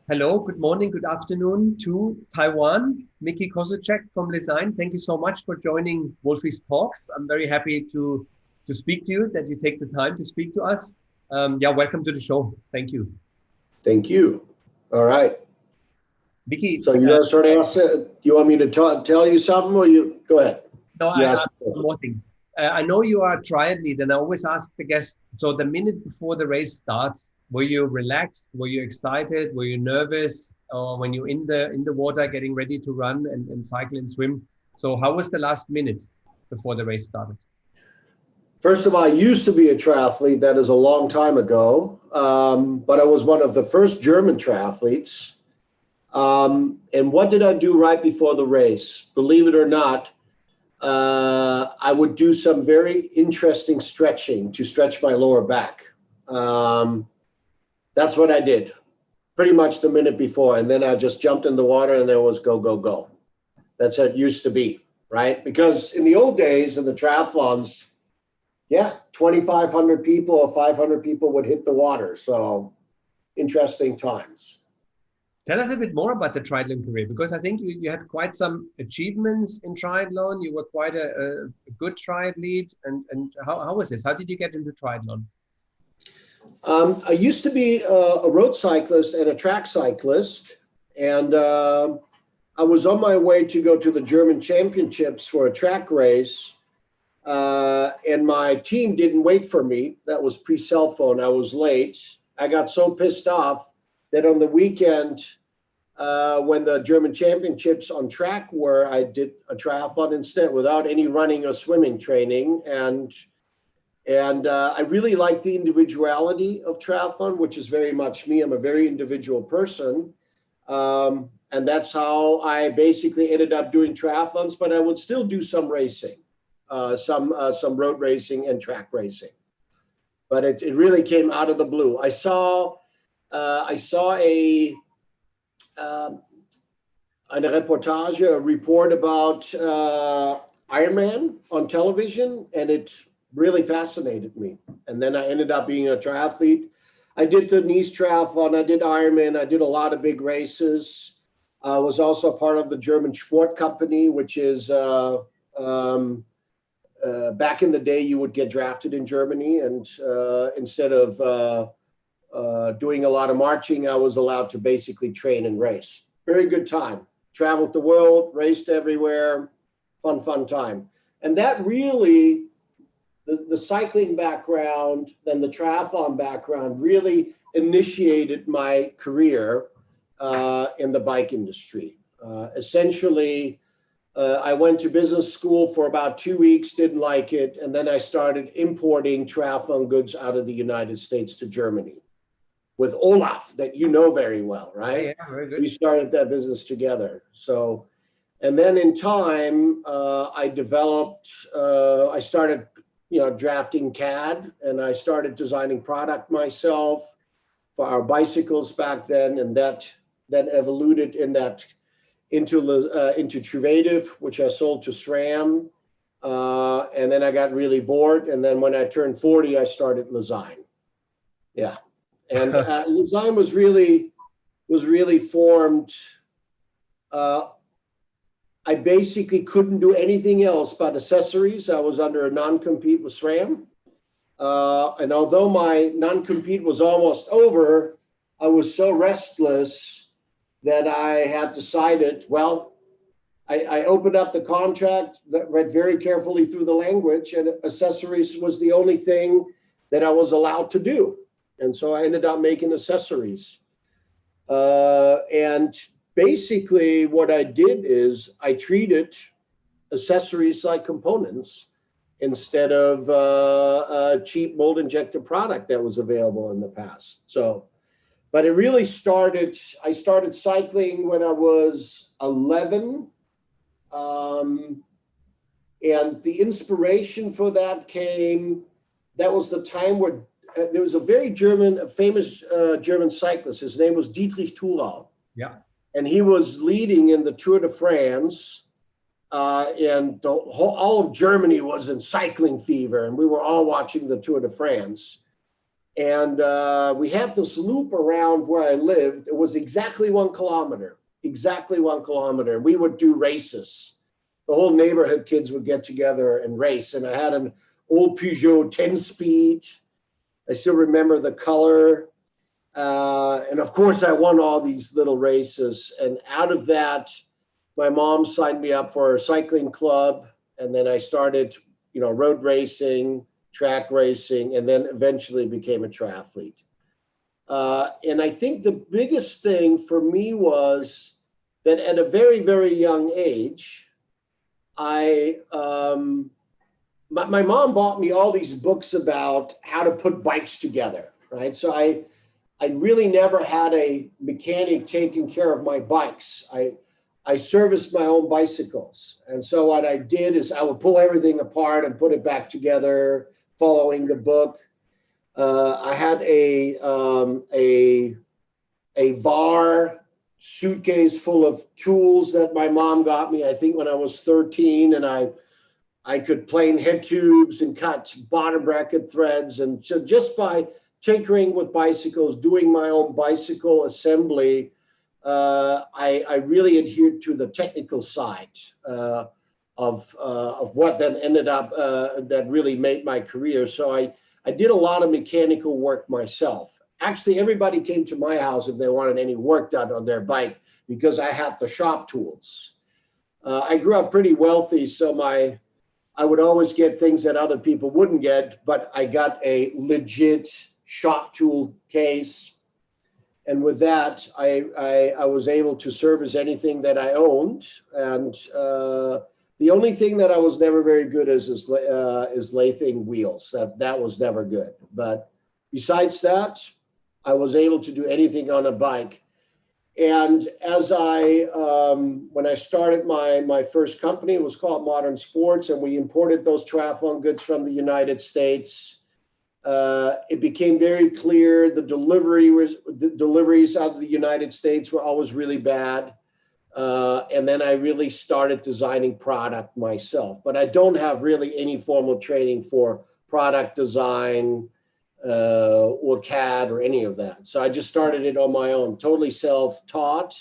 Hello, good morning, good afternoon to Taiwan. Micki Kozuschek from Lezyne. Thank you so much for joining Wolfi's talks. I'm very happy to speak to you, that you take the time to speak to us. Welcome to the show. Thank you. Thank you. All right. Micki, So you guys sort of asked, you want me to tell you something or you go ahead? no, You I asked ask more things. I know you are a triathlete, and I always ask the guests, so the minute before the race starts, were you relaxed? Were you excited? Were you nervous? Or when you're in the water getting ready to run and cycle and swim? So how was the last minute before the race started? First of all, I used to be a triathlete. That is a long time ago. But I was one of the first German triathletes. And what did I do right before the race? Believe it or not, I would do some very interesting stretching to stretch my lower back. That's what I did pretty much the minute before. And then I just jumped in the water and there was go, go, go. That's how it used to be, right? Because in the old days, in the triathlons, 2,500 people or 500 people would hit the water. So interesting times. Tell us a bit more about the triathlon career, because I think you had quite some achievements in triathlon. You were quite a good triathlete. And how was this? How did you get into triathlon? I used to be a road cyclist and a track cyclist. And I was on my way to go to the German championships for a track race. And my team didn't wait for me. That was pre-cell phone. I was late. I got so pissed off that on the weekend, when the German championships on track were, I did a triathlon instead without any running or swimming training. And I really like the individuality of triathlon, which is very much me. I'm a very individual person. And that's how I basically ended up doing triathlons, but I would still do some racing. Some road racing and track racing, but it really came out of the blue. I saw a reportage, a report about Ironman on television, and it really fascinated me. And then I ended up being a triathlete. I did the Nice triathlon, I did Ironman, I did a lot of big races. I was also part of the German Sport Company, which is back in the day, you would get drafted in Germany, and instead of doing a lot of marching, I was allowed to basically train and race. Very good time. Traveled the world, raced everywhere, fun time. And that really, the cycling background and the triathlon background really initiated my career in the bike industry. Essentially, I went to business school for about 2 weeks, didn't like it, and then I started importing triathlon goods out of the United States to Germany with Olaf, that you know very well, right? Yeah, very good. We started that business together. So, and then in time, I started, drafting CAD, and I started designing product myself for our bicycles back then, and that evolved into Truvative, which I sold to SRAM. And then I got really bored. And then when I turned 40, I started Lezyne. Yeah. And Lezyne was really formed. I basically couldn't do anything else but accessories. I was under a non-compete with SRAM. And although my non-compete was almost over, I was so restless that I had decided, I opened up the contract, read very carefully through the language, and accessories was the only thing that I was allowed to do. And so I ended up making accessories. And basically what I did is I treated accessories like components instead of a cheap mold injector product that was available in the past. But it really I started cycling when I was 11. And the inspiration for that was the time where there was a very famous German cyclist. His name was Dietrich Thurau. Yeah. And he was leading in the Tour de France. And all of Germany was in cycling fever, and we were all watching the Tour de France. And we had this loop around where I lived. It was exactly 1 kilometer, exactly 1 kilometer. We would do races. The whole neighborhood kids would get together and race. And I had an old Peugeot 10-speed. I still remember the color. And of course, I won all these little races. And out of that, my mom signed me up for a cycling club. And then I started, road racing, track racing, and then eventually became a triathlete. And I think the biggest thing for me was that at a very, very young age, my mom bought me all these books about how to put bikes together, right? So I really never had a mechanic taking care of my bikes. I serviced my own bicycles. And so what I did is I would pull everything apart and put it back together, following the book. I had a VAR suitcase full of tools that my mom got me, I think when I was 13, and I could plane head tubes and cut bottom bracket threads. And so just by tinkering with bicycles, doing my own bicycle assembly, I really adhered to the technical side of what then ended up that really made my career. So I did a lot of mechanical work myself. Actually, everybody came to my house if they wanted any work done on their bike because I had the shop tools. I grew up pretty wealthy, so I would always get things that other people wouldn't get, but I got a legit shop tool case. And with that, I was able to service anything that I owned. And the only thing that I was never very good at is lathing wheels. That was never good. But besides that, I was able to do anything on a bike. And as when I started my first company, it was called Modern Sports, and we imported those triathlon goods from the United States. It became very clear the deliveries out of the United States were always really bad. And then I really started designing product myself. But I don't have really any formal training for product design or CAD or any of that. So I just started it on my own, totally self-taught.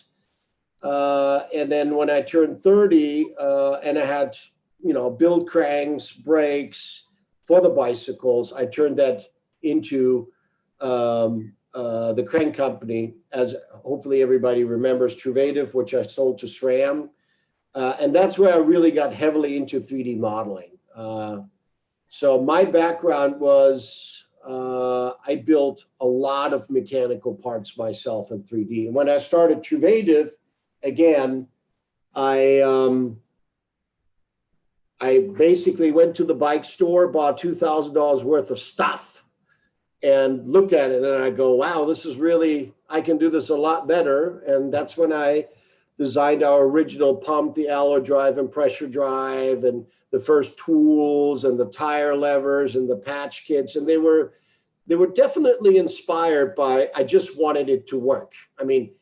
And then when I turned 30 and I had, build cranks, brakes for the bicycles, I turned that into the crank company, as hopefully everybody remembers, Truvative, which I sold to SRAM. And that's where I really got heavily into 3D modeling. So my background was I built a lot of mechanical parts myself in 3D. And when I started Truvative, again, I basically went to the bike store, bought $2,000 worth of stuff, and looked at it, and I go, wow, this is really, I can do this a lot better. And that's when I designed our original pump, the alloy drive and pressure drive, and the first tools and the tire levers and the patch kits. And they were definitely inspired by, I just wanted it to work. I mean,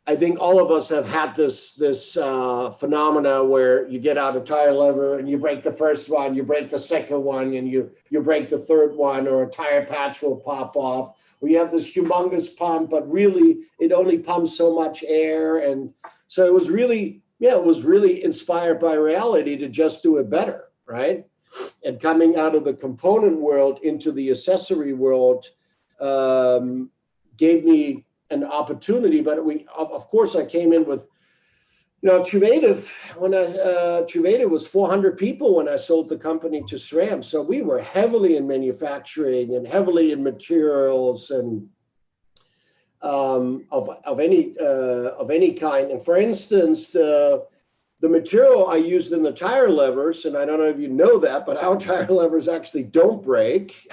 I think all of us have had this phenomena where you get out a tire lever and you break the first one, you break the second one, and you break the third one, or a tire patch will pop off. We have this humongous pump, but really it only pumps so much air. And so it was really inspired by reality to just do it better, right? And coming out of the component world into the accessory world gave me an opportunity. But of course, I came in with, Truvative. Truvative was 400 people when I sold the company to SRAM. So we were heavily in manufacturing and heavily in materials and of any kind. And for instance, the material I used in the tire levers, and I don't know if you know that, but our tire levers actually don't break,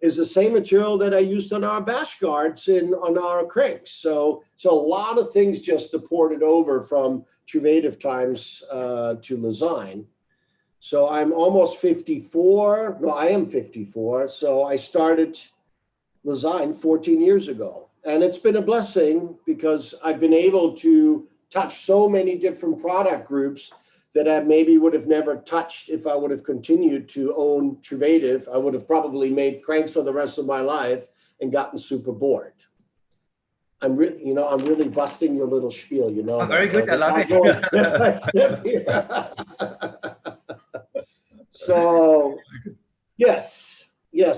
is the same material that I used on our bash guards on our cranks. So a lot of things just ported over from Truvative times to Lezyne. So I'm almost 54. No, I am 54. So I started Lezyne 14 years ago. And it's been a blessing because I've been able to touch so many different product groups that I maybe would have never touched if I would have continued to own Truvative. I would have probably made cranks for the rest of my life and gotten super bored. I'm really busting your little spiel, Oh, very good. I love it. So, yes.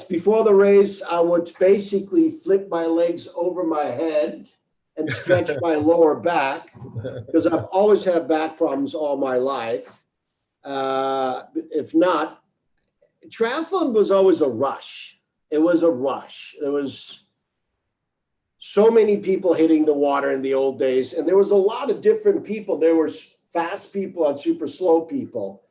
Before the race, I would basically flip my legs over my head and stretch my lower back, because I've always had back problems all my life. If not, triathlon was always a rush. It was a rush. There was so many people hitting the water in the old days, and there was a lot of different people. There were fast people and super slow people,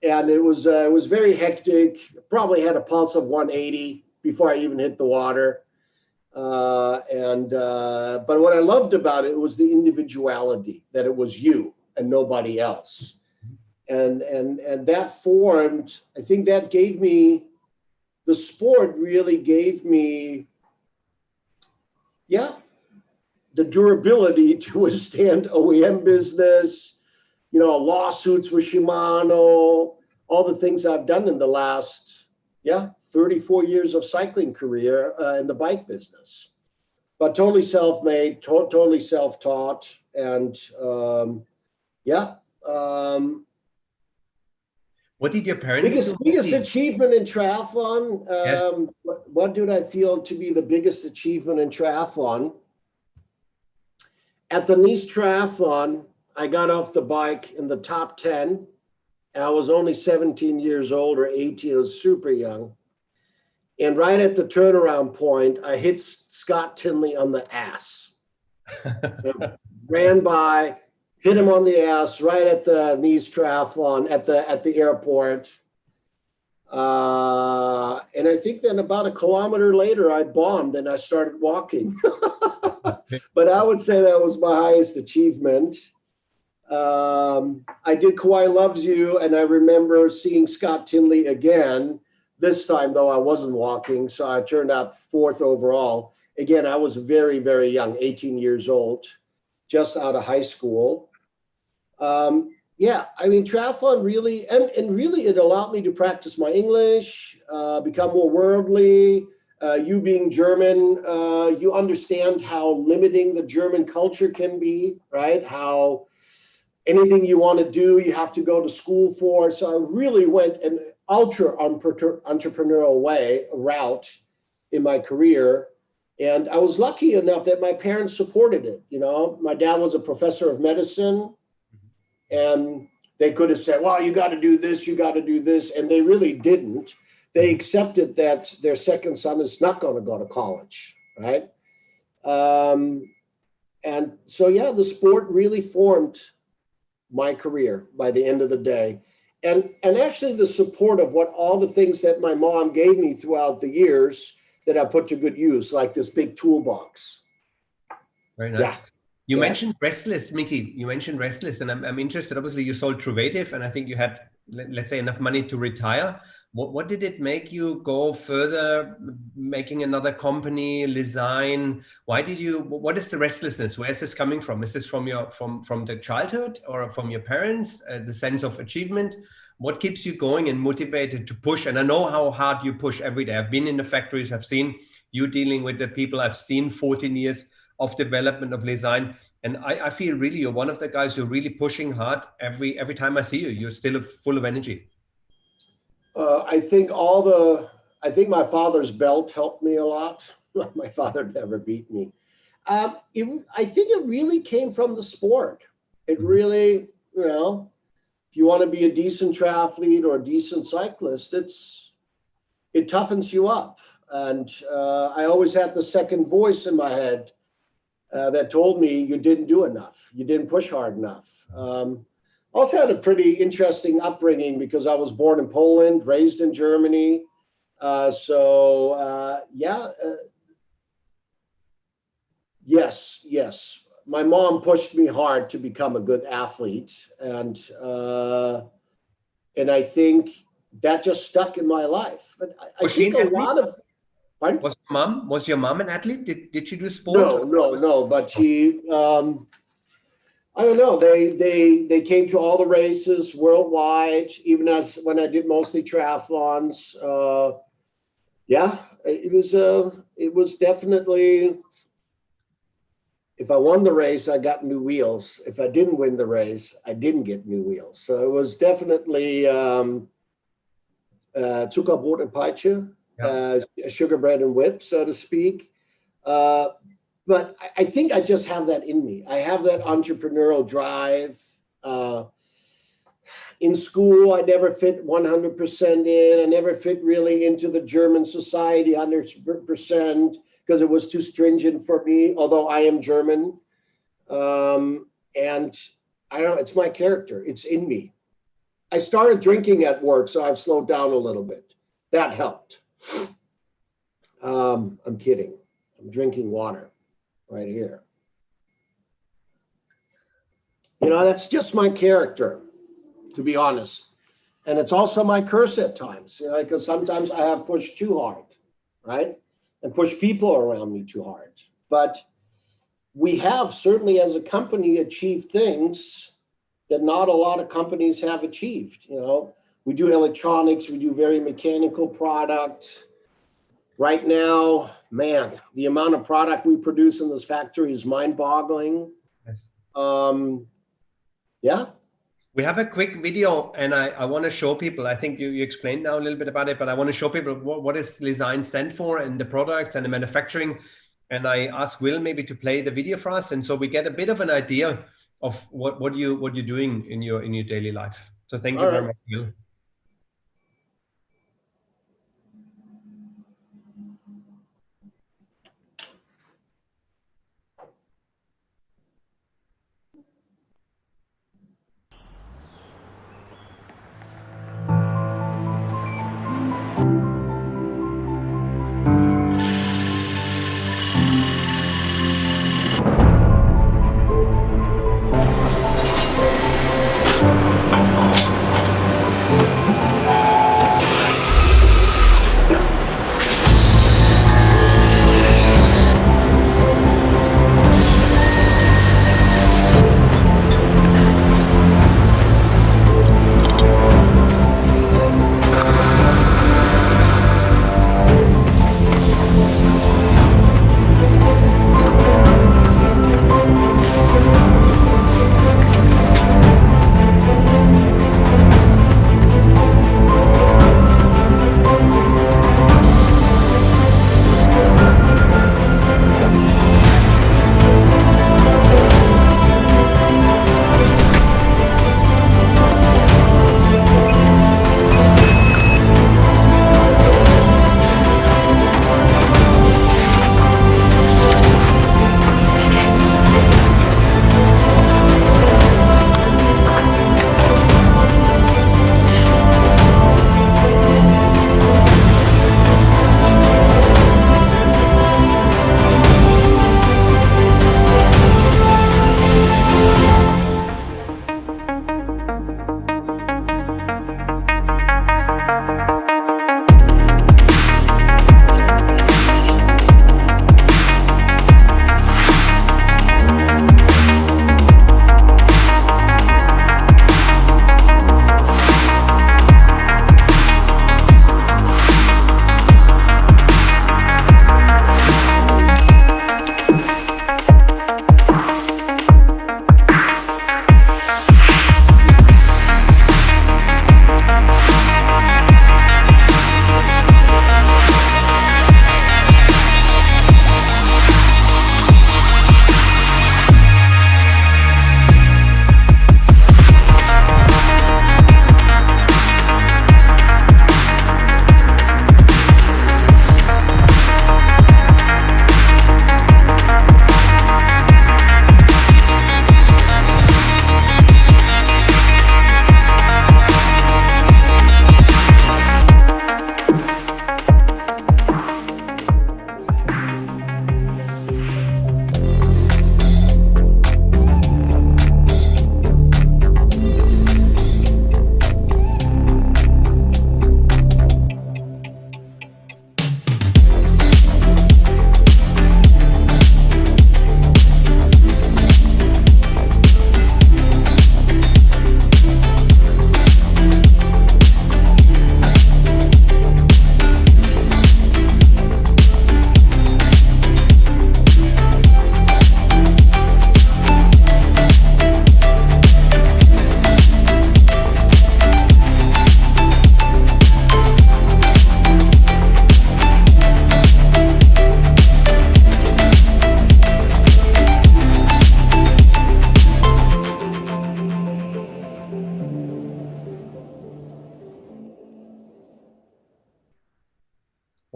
and it was very hectic. Probably had a pulse of 180 before I even hit the water. But what I loved about it was the individuality, that it was you and nobody else. And that formed, I think that gave me, the sport really gave me, the durability to withstand OEM business, lawsuits with Shimano, all the things I've done in the last, 34 years of cycling career in the bike business. But totally self-made, totally self-taught. And what did your parents do? Biggest achievement in triathlon? Yes. What did I feel to be the biggest achievement in triathlon? At the Nice Triathlon, I got off the bike in the top 10. And I was only 17 years old or 18. I was super young. And right at the turnaround point, I hit Scott Tinley on the ass. Ran by, hit him on the ass right at the Nice Triathlon at the airport. And I think then about a kilometer later, I bombed and I started walking. But I would say that was my highest achievement. I did Kauai Loves You, and I remember seeing Scott Tinley again. This time, though, I wasn't walking, so I turned out 4th overall. Again, I was very, very young, 18 years old, just out of high school. Triathlon really, and really it allowed me to practice my English, become more worldly. You being German, you understand how limiting the German culture can be, right? How anything you want to do, you have to go to school for. So I really went an ultra entrepreneurial route in my career. And I was lucky enough that my parents supported it. My dad was a professor of medicine, and they could have said, well, you got to do this, you got to do this. And they really didn't. They accepted that their second son is not going to go to college, right? And so, the sport really formed my career by the end of the day. And actually the support of what all the things that my mom gave me throughout the years that I put to good use, like this big toolbox. Very nice. Yeah. You mentioned Restless, Micki. You mentioned Restless, and I'm interested. Obviously, you sold Truvative, and I think you had, let's say, enough money to retire. What did it make you go further, making another company, Lezyne? Why did you? What is the restlessness? Where is this coming from? Is this from the childhood or from your parents? The sense of achievement? What keeps you going and motivated to push? And I know how hard you push every day. I've been in the factories. I've seen you dealing with the people. I've seen 14 years of development of Lezyne. And I feel really you're one of the guys who're really pushing hard every time I see you. You're still full of energy. I think my father's belt helped me a lot. My father never beat me. I think it really came from the sport. It really, if you want to be a decent triathlete or a decent cyclist, it toughens you up. And I always had the second voice in my head that told me you didn't do enough. You didn't push hard enough. Also had a pretty interesting upbringing because I was born in Poland, raised in Germany. Yes. My mom pushed me hard to become a good athlete. And I think that just stuck in my life. But I think a lot of... Pardon? Was your mom an athlete? Did she do sport? No. But she, I don't know. They came to all the races worldwide, even as when I did mostly triathlons. Yeah, it was definitely. If I won the race, I got new wheels. If I didn't win the race, I didn't get new wheels. So it was definitely Zuckerbrot and Peitsche, sugar bread and whip, so to speak. But I think I just have that in me. I have that entrepreneurial drive. In school, I never fit 100% in. I never fit really into the German society 100% because it was too stringent for me, although I am German. And I don't know, it's my character. It's in me. I started drinking at work, so I've slowed down a little bit. That helped. I'm kidding. I'm drinking water right here. You know, that's just my character, to be honest. And it's also my curse at times, you know, because sometimes I have pushed too hard, right? And pushed people around me too hard. But we have certainly as a company achieved things that not a lot of companies have achieved. You know, we do electronics, we do very mechanical product. Right now, man, the amount of product we produce in this factory is mind-boggling. Yes. Yeah. We have a quick video and I want to show people, I think you explained now a little bit about it, but I want to show people what does Lezyne stand for and the products and the manufacturing. And I asked Will maybe to play the video for us. And so we get a bit of an idea of what you're doing in your daily life. So thank you very much, Will.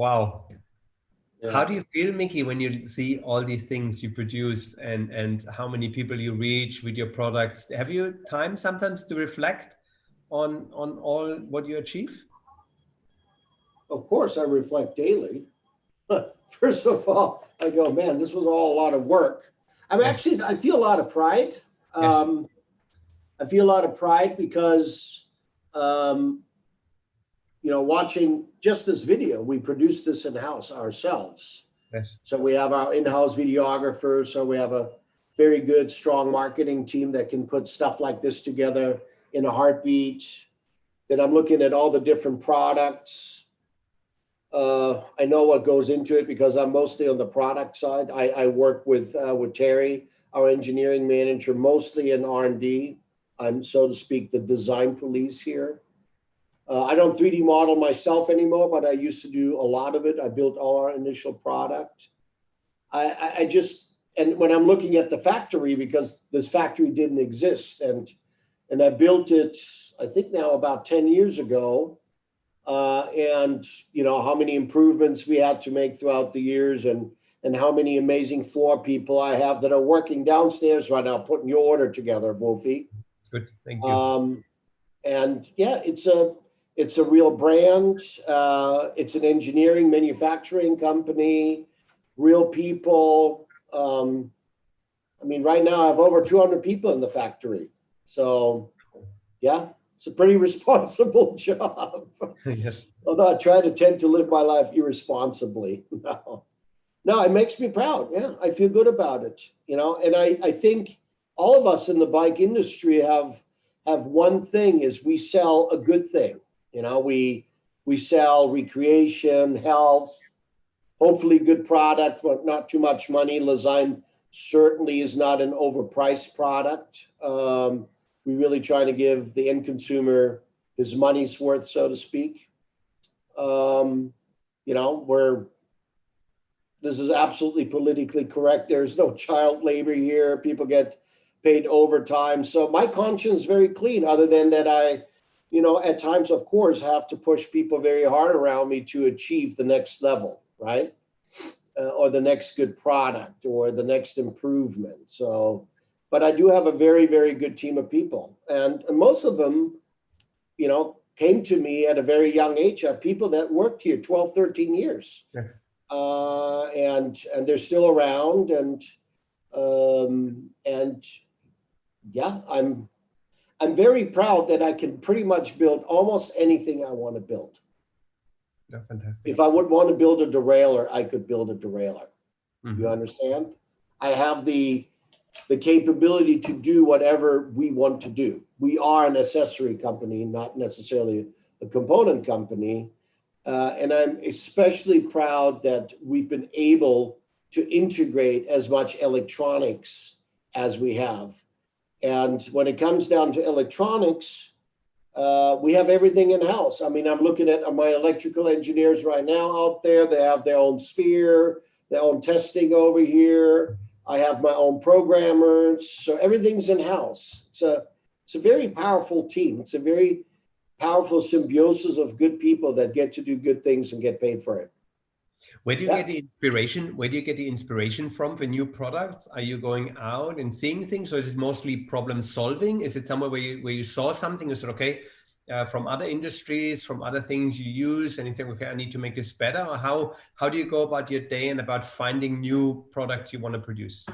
Wow. How Yeah. do you feel, Micki, when you see all these things you produce and how many people you reach with your products? Have you time sometimes to reflect on all what you achieve? Of course, I reflect daily. First of all, I go, man, this was all a lot of work. Yes, I feel a lot of pride. yes, Um, I feel a lot of pride because, um, watching just this video, we produced this in house ourselves. yes. So we have our in-house videographer. So we have a very good, strong marketing team that can put stuff like this together in a heartbeat. Then I'm looking at all the different products. I know what goes into it because I'm mostly on the product side. I work with Terry, our engineering manager, mostly in R&D. I'm, so to speak, the design police here. I don't 3D model myself anymore, but I used to do a lot of it. I built all our initial product. I just, and when I'm looking at the factory, because this factory didn't exist, and I built it, I think now about 10 years ago, and how many improvements we had to make throughout the years, and how many amazing floor people I have that are working downstairs right now putting your order together, Wolfi. Good. Thank you. And yeah, it's a real brand. It's an engineering manufacturing company, real people. Right now I have over 200 people in the factory. So yeah, it's a pretty responsible job. Yes. Although I try to tend to live my life irresponsibly. No, it makes me proud. Yeah, I feel good about it. And I think all of us in the bike industry have one thing, is we sell a good thing. We sell recreation, health, hopefully good product, but not too much money. Lezyne certainly is not an overpriced product. We really try to give the end consumer his money's worth, so to speak. This is absolutely politically correct. There's no child labor here. People get paid overtime. So my conscience is very clean, other than that at times, of course, have to push people very hard around me to achieve the next level, right? Or the next good product or the next improvement. So, but I do have a very, very good team of people. And most of them, came to me at a very young age. I have people that worked here 12, 13 years. Yeah. And they're still around. And yeah, I'm very proud that I can pretty much build almost anything I want to build. Yeah, fantastic. If I would want to build a derailleur, I could build a derailleur. Mm-hmm. You understand? I have the capability to do whatever we want to do. We are an accessory company, not necessarily a component company. And I'm especially proud that we've been able to integrate as much electronics as we have. And when it comes down to electronics, we have everything in-house. I'm looking at my electrical engineers right now out there. They have their own sphere, their own testing over here. I have my own programmers. So everything's in-house. It's a very powerful team. It's a very powerful symbiosis of good people that get to do good things and get paid for it. Where do you get the inspiration? Where do you get the inspiration from for new products? Are you going out and seeing things, or is it mostly problem solving? Is it somewhere where you saw something and said, okay, from other industries, from other things you use, and you think, okay, I need to make this better? Or how do you go about your day and about finding new products you want to produce?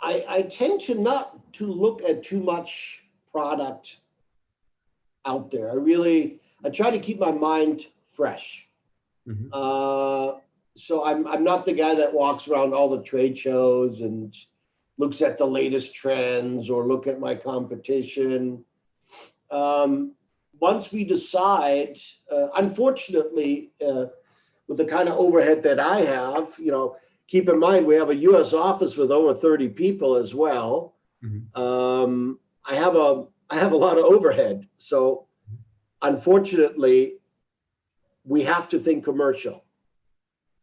I tend to not to look at too much product out there. I try to keep my mind fresh. Mm-hmm. So I'm not the guy that walks around all the trade shows and looks at the latest trends or look at my competition. Once we decide, unfortunately, with the kind of overhead that I have, keep in mind we have a U.S. office with over 30 people as well. Mm-hmm. I have a lot of overhead. So unfortunately, we have to think commercial.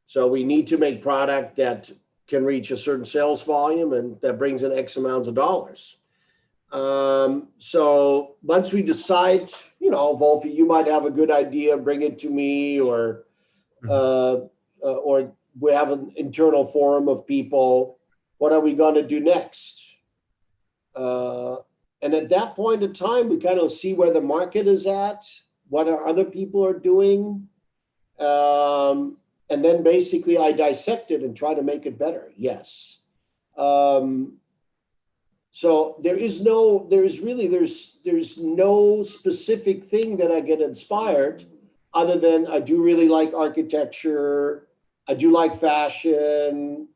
So we need to make product that can reach a certain sales volume and that brings in X amounts of dollars. So once we decide, Wolfi, you might have a good idea, bring it to me, or we have an internal forum of people. What are we going to do next? And at that point in time, we kind of see where the market is at, what our other people are doing. And then basically I dissect it and try to make it better. Yes. So there's no specific thing that I get inspired, other than I do really like architecture. I do like fashion.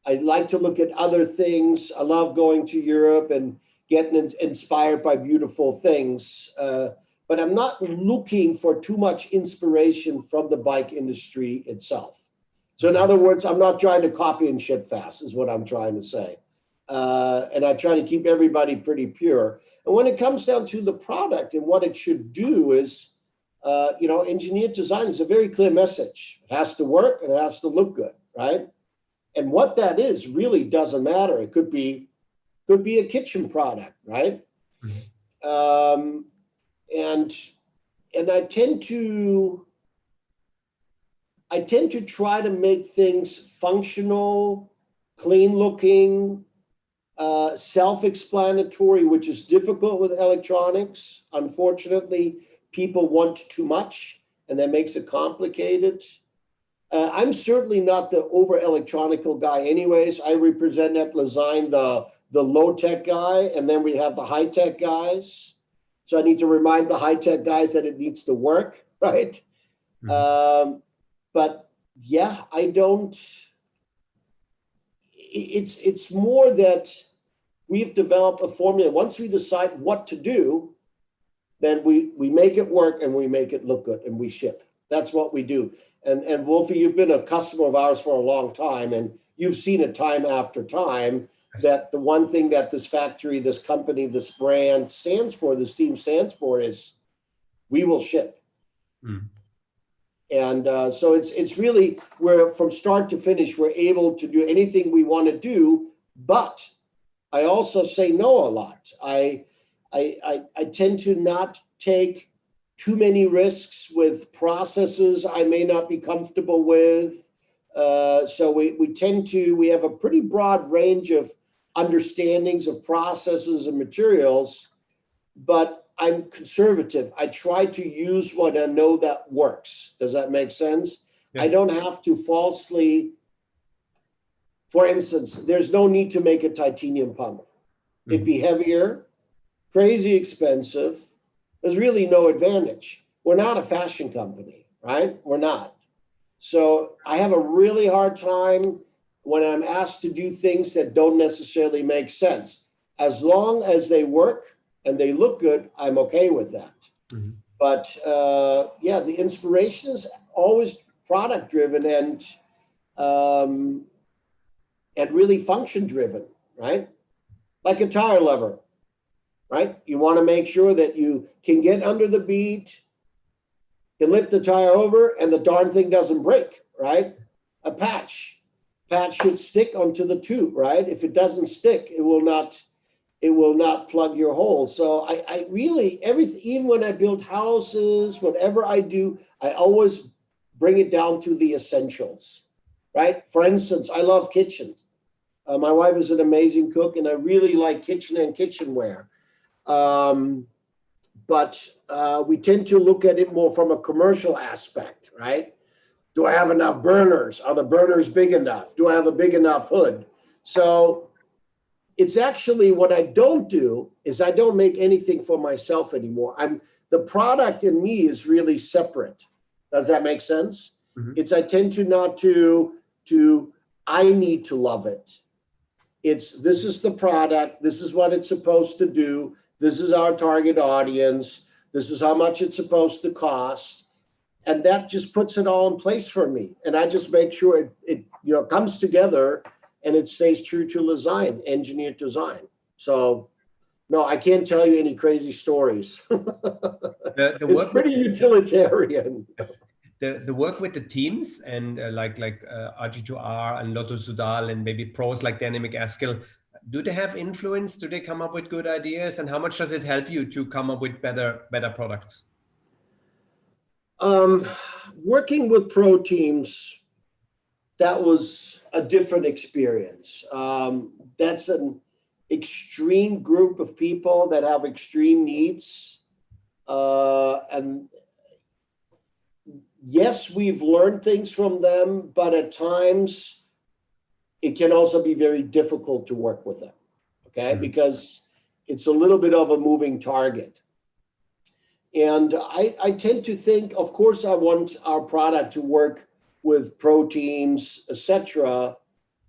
I like to look at other things. I love going to Europe and getting inspired by beautiful things. But I'm not looking for too much inspiration from the bike industry itself. So in other words, I'm not trying to copy and ship fast, is what I'm trying to say. And I try to keep everybody pretty pure. And when it comes down to the product and what it should do is, engineered design is a very clear message. It has to work and it has to look good, right? And what that is really doesn't matter. It could be a kitchen product, right? And I tend to try to make things functional, clean looking, self-explanatory, which is difficult with electronics. Unfortunately, people want too much, and that makes it complicated. I'm certainly not the over electronical guy anyways. I represent at Lezyne the low-tech guy, and then we have the high-tech guys. So I need to remind the high-tech guys that it needs to work, right? But yeah, I don't, it's more that we've developed a formula. Once we decide what to do, then we make it work and we make it look good and we ship. That's what we do. And Wolfi, you've been a customer of ours for a long time, and you've seen it time after time that the one thing that this factory, this company, this brand stands for, this team stands for is we will ship. And so it's really, we're from start to finish, we're able to do anything we want to do, but I also say no a lot. I tend to not take too many risks with processes I may not be comfortable with. So we have a pretty broad range of understandings of processes and materials, but I'm conservative. I try to use what I know that works. Does that make sense? Yes. I don't have to falsely, for instance, there's no need to make a titanium pump. It'd be heavier, crazy expensive. There's really no advantage. We're not a fashion company, right? We're not. So I have a really hard time when I'm asked to do things that don't necessarily make sense. As long as they work and they look good, I'm okay with that. But yeah, the inspiration is always product driven and really function driven, right? Like a tire lever, right? You want to make sure that you can get under the beat, can lift the tire over, and the darn thing doesn't break, right? A patch should stick onto the tube, right? If it doesn't stick, it will not plug your hole. So I really, everything, even when I build houses, whatever I do, I always bring it down to the essentials, right? For instance, I love kitchens. My wife is an amazing cook, and I really like kitchen and kitchenware. But we tend to look at it more from a commercial aspect, right? Do I have enough burners? Are the burners big enough? Do I have a big enough hood? So it's actually what I don't do is I don't make anything for myself anymore. The product in me is really separate. Does that make sense? It's I tend to not to I need to love it. It's this is the product. This is what it's supposed to do. This is our target audience. This is how much it's supposed to cost. And that just puts it all in place for me. And I just make sure it comes together and it stays true to Lezyne, engineered design. So no, I can't tell you any crazy stories. It's pretty utilitarian. The work with the teams and like RG2R and Lotto Sudal and maybe pros like Dynamic Askill, do they have influence? Do they come up with good ideas? And how much does it help you to come up with better products? Working with pro teams, that was a different experience. That's an extreme group of people that have extreme needs. And yes, we've learned things from them, but at times it can also be very difficult to work with them, okay? Because it's a little bit of a moving target. And I tend to think, of course, I want our product to work with pro teams, etc.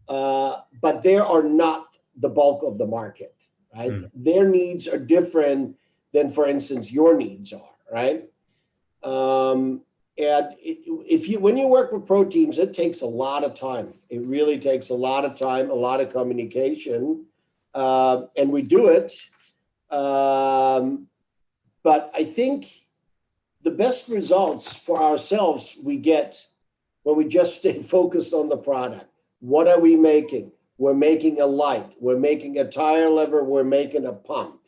But they are not the bulk of the market, right? Their needs are different than, for instance, your needs are, right? And when you work with pro teams, it takes a lot of time. It really takes a lot of time, a lot of communication, and we do it. But I think the best results for ourselves we get when we just stay focused on the product. What are we making? We're making a light. We're making a tire lever. We're making a pump.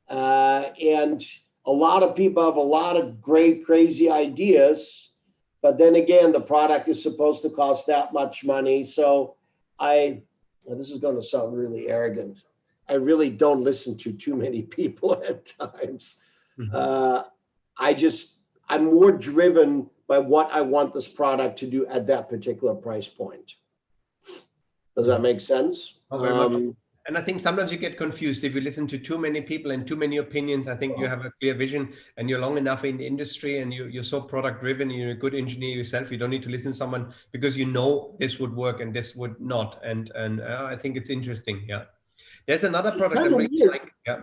And a lot of people have a lot of great, crazy ideas. But then again, the product is supposed to cost that much money. So this is going to sound really arrogant. I really don't listen to too many people at times. I'm more driven by what I want this product to do at that particular price point. Does that make sense? And I think sometimes you get confused if you listen to too many people and too many opinions. I think you have a clear vision and you're long enough in the industry and you're so product driven, you're a good engineer yourself. You don't need to listen to someone because you know this would work and this would not. And I think it's interesting. Yeah. There's another product I really like. Yeah,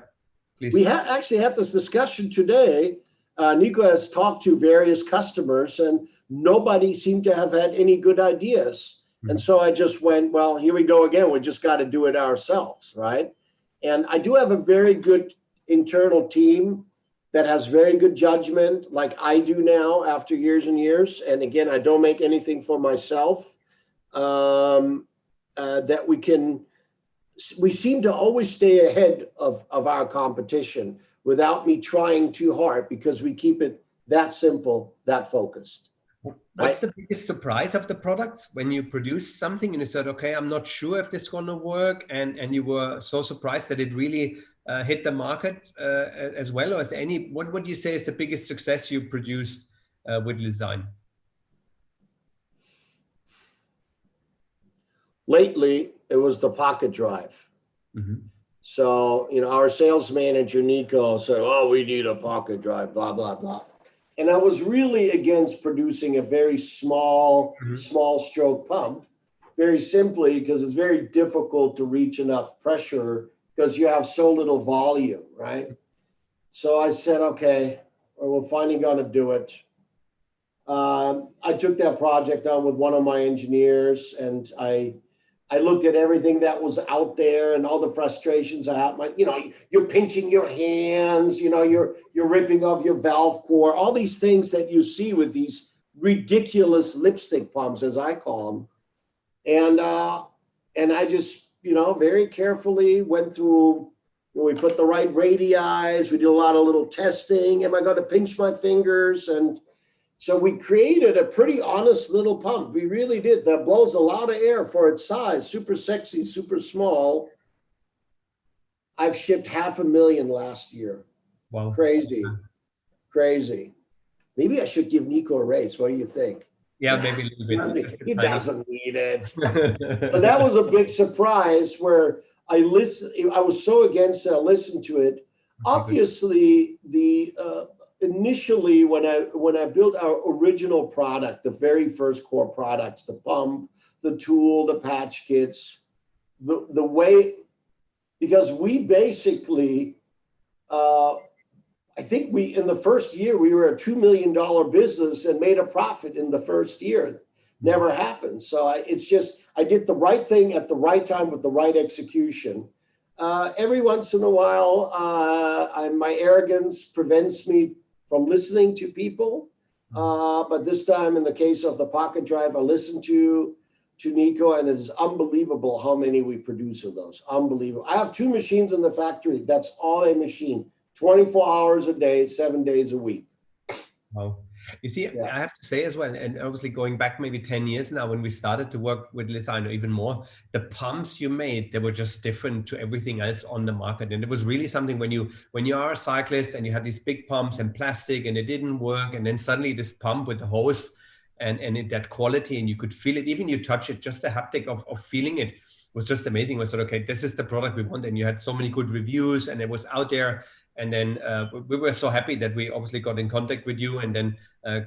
please. We actually had this discussion today. Nico has talked to various customers and nobody seemed to have had any good ideas. And so I just went, well, here we go again. We just got to do it ourselves, right? And I do have a very good internal team that has very good judgment, like I do now after years and years. And again, I don't make anything for myself. That we seem to always stay ahead of our competition without me trying too hard because we keep it that simple, that focused. What's the biggest surprise of the products when you produce something and you said, okay, I'm not sure if this is going to work, and you were so surprised that it really hit the market as well? Or is there what would you say is the biggest success you produced with Lezyne? Lately, it was the pocket drive. So, our sales manager, Nico, said, oh, we need a pocket drive, blah, blah, blah. And I was really against producing a very small stroke pump, very simply because it's very difficult to reach enough pressure because you have so little volume, right? So I said, okay, we're finally going to do it. I took that project on with one of my engineers and I looked at everything that was out there and all the frustrations I had. You're pinching your hands, you're ripping off your valve core, all these things that you see with these ridiculous lipstick pumps, as I call them. And I just, very carefully went through, we put the right radii, we did a lot of little testing. Am I going to pinch my fingers? And so we created a pretty honest little pump. We really did. That blows a lot of air for its size. Super sexy, super small. I've shipped 500,000 last year. Wow. Crazy. Maybe I should give Nico a raise. What do you think? Yeah, maybe a little bit. He doesn't need it. But that was a big surprise where I was so against it. I listened to it. Obviously, initially, when I built our original product, the very first core products, the pump, the tool, the patch kits, the way, because we basically, I think in the first year, we were a $2 million business and made a profit in the first year. Never happened. So I did the right thing at the right time with the right execution. Every once in a while, my arrogance prevents me from listening to people. But this time, in the case of the pocket drive, I listened to to Nico, and it is unbelievable how many we produce of those. Unbelievable. I have 2 machines in the factory. That's all they machine. 24 hours a day, 7 days a week. Wow. You see, Yeah. I have to say as well, and obviously going back maybe 10 years now when we started to work with Lezyne or even more, the pumps you made, they were just different to everything else on the market. And it was really something when you are a cyclist and you had these big pumps and plastic and it didn't work. And then suddenly this pump with the hose and that quality, and you could feel it, even you touch it, just the haptic of feeling it was just amazing. We said, okay, this is the product we want. And you had so many good reviews and it was out there. And then we were so happy that we obviously got in contact with you and then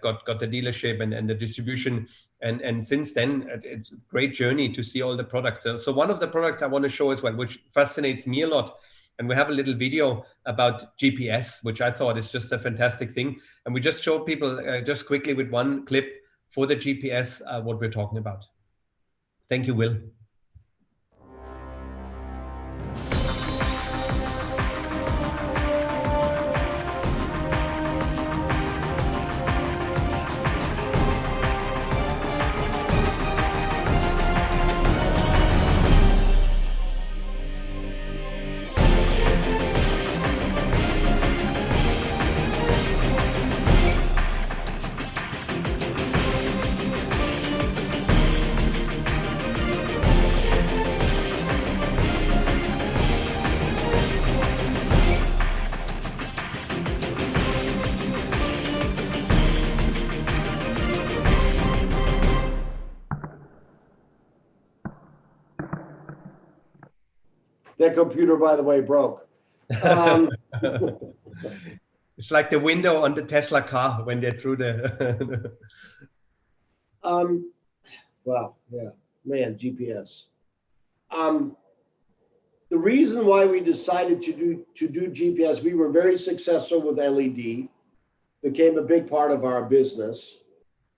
got the dealership and the distribution. And since then, it's a great journey to see all the products. So one of the products I want to show as well, which fascinates me a lot, and we have a little video about GPS, which I thought is just a fantastic thing. And we just show people just quickly with one clip for the GPS what we're talking about. Thank you, Will. That computer, by the way, broke. It's like the window on the Tesla car when they threw the. Wow, yeah, man, GPS. The reason why we decided to do GPS, we were very successful with LED, became a big part of our business,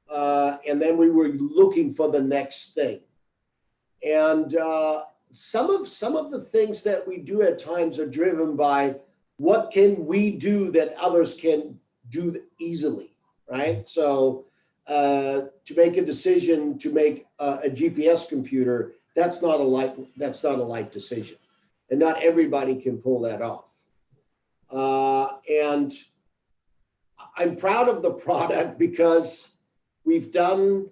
and then we were looking for the next thing. And some of the things that we do at times are driven by what can we do that others can do easily, right? So to make a decision to make a GPS computer, that's not a light decision, and not everybody can pull that off. And I'm proud of the product because we've done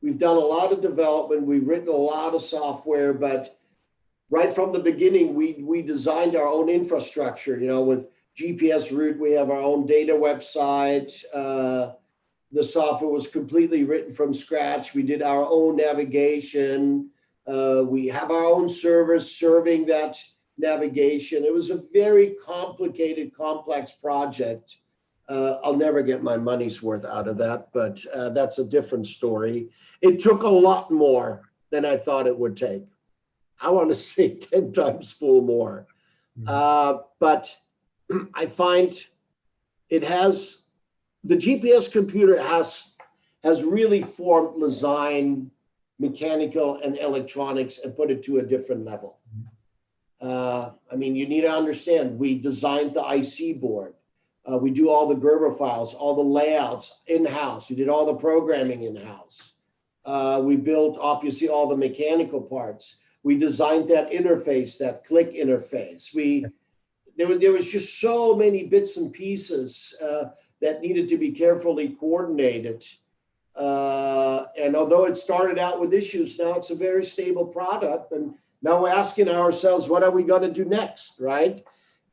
a lot of development. We've written a lot of software, but right from the beginning, we designed our own infrastructure. You know, with GPS route, we have our own data website. The software was completely written from scratch. We did our own navigation. We have our own servers serving that navigation. It was a very complicated, complex project. I'll never get my money's worth out of that, but that's a different story. It took a lot more than I thought it would take. I want to say 10 times full more. But I find the GPS computer has really formed Lezyne mechanical and electronics and put it to a different level. I mean, you need to understand, we designed the IC board. We do all the Gerber files, all the layouts in-house. We did all the programming in-house. We built, obviously, all the mechanical parts. We designed that interface, that click interface. There was just so many bits and pieces that needed to be carefully coordinated. And although it started out with issues, now it's a very stable product. And now we're asking ourselves, what are we going to do next, right?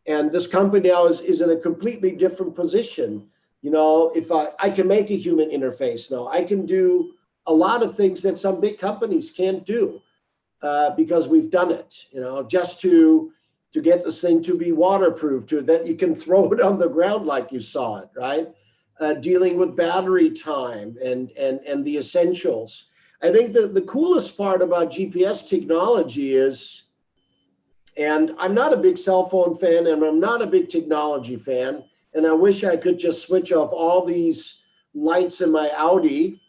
And this company now is in a completely different position. You know, if I can make a human interface now, I can do a lot of things that some big companies can't do because we've done it, you know, just to get this thing to be waterproof, that you can throw it on the ground like you saw it, right? Dealing with battery time and the essentials. I think the coolest part about GPS technology is, and I'm not a big cell phone fan and I'm not a big technology fan, and I wish I could just switch off all these lights in my Audi.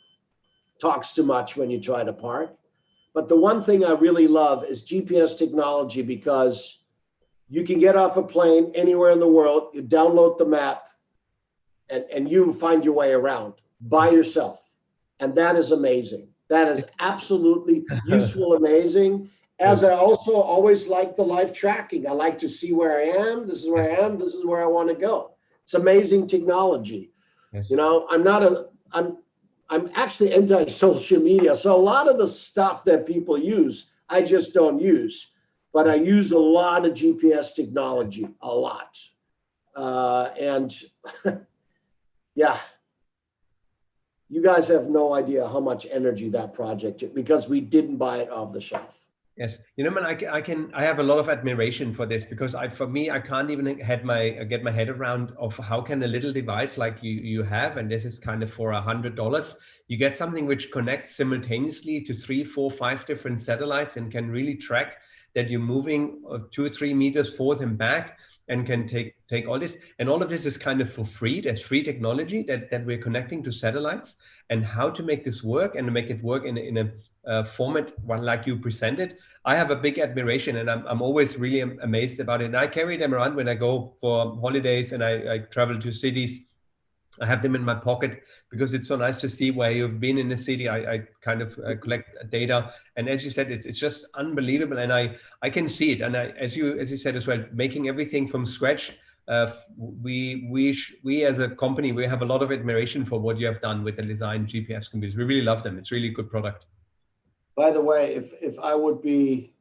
Talks too much when you try to park. But the one thing I really love is GPS technology, because you can get off a plane anywhere in the world, you download the map, and you find your way around by yourself. And that is amazing. That is absolutely useful, amazing. As I also always like the life tracking. I like to see where I am. This is where I am. This is where I want to go. It's amazing technology. Yes. You know, I'm actually anti-social media. So a lot of the stuff that people use, I just don't use. But I use a lot of GPS technology, a lot. And yeah, you guys have no idea how much energy that project, because we didn't buy it off the shelf. Yes, you know, man, I have a lot of admiration for this, because for me, I can't even get my head around of how can a little device like you have, and this is kind of for $100, you get something which connects simultaneously to 3, 4, 5 different satellites and can really track that you're moving 2 or 3 meters forth and back, and can take all this, and all of this is kind of for free. There's free technology that we're connecting to satellites, and how to make this work and make it work in a format like you presented. I have a big admiration, and I'm always really amazed about it. And I carry them around when I go for holidays and I travel to cities. I have them in my pocket because it's so nice to see where you've been in the city. I kind of collect data, and as you said, it's just unbelievable, and I can see it. And as you said as well, making everything from scratch. We as a company, we have a lot of admiration for what you have done with the Lezyne GPS computers. We really love them. It's really a good product. By the way, if I would be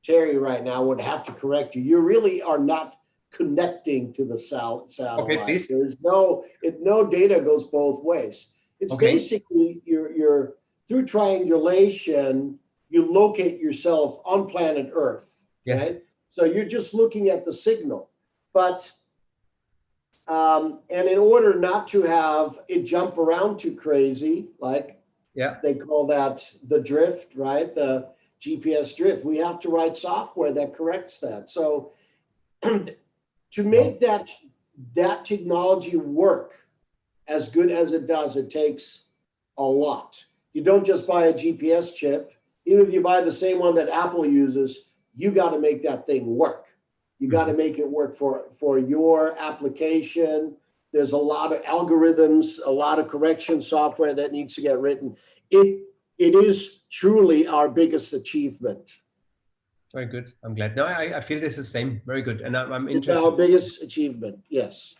Terry right now, I would have to correct you. You really are not connecting to the satellite. Okay, please. There's no data goes both ways. It's basically you're through triangulation, you locate yourself on planet Earth. Yes. Right? So you're just looking at the signal. But and in order not to have it jump around too crazy, like they call that the drift, right? The GPS drift. We have to write software that corrects that. So to make that technology work as good as it does, it takes a lot. You don't just buy a GPS chip. Even if you buy the same one that Apple uses, you got to make that thing work. You got to make it work for your application. There's a lot of algorithms, a lot of correction software that needs to get written. It is truly our biggest achievement. Very good. I'm glad. No, I feel this is the same. Very good. And I'm interested. It's our biggest achievement. Yes.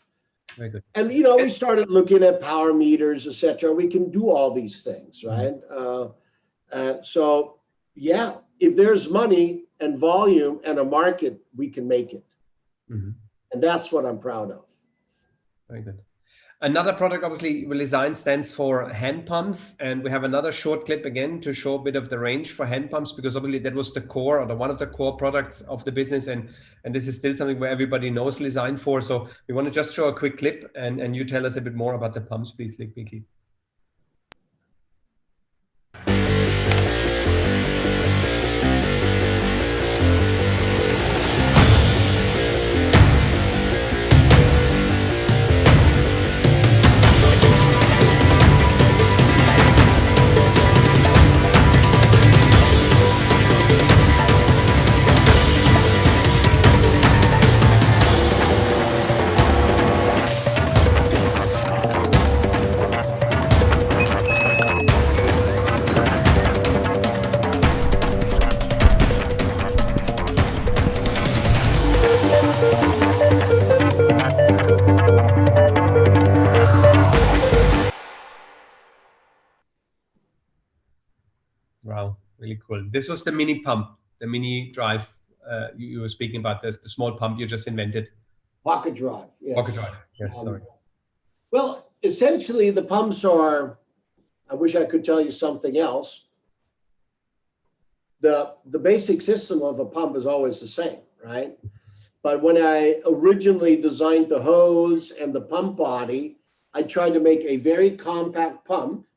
Very good. And, you know, we started looking at power meters, et cetera. We can do all these things, right? So, yeah, if there's money and volume and a market, we can make it. And that's what I'm proud of. Very good. Another product, obviously, Lezyne stands for hand pumps. And we have another short clip again to show a bit of the range for hand pumps, because obviously that was the core, or one of the core products of the business. And this is still something where everybody knows Lezyne for. So we want to just show a quick clip, and you tell us a bit more about the pumps, please, Micki. Wow, really cool. This was the mini pump, the mini drive you were speaking about, the small pump you just invented. Pocket drive, yes. Pocket drive, yes, sorry. Well, essentially the pumps are, I wish I could tell you something else. The basic system of a pump is always the same, right? But when I originally designed the hose and the pump body, I tried to make a very compact pump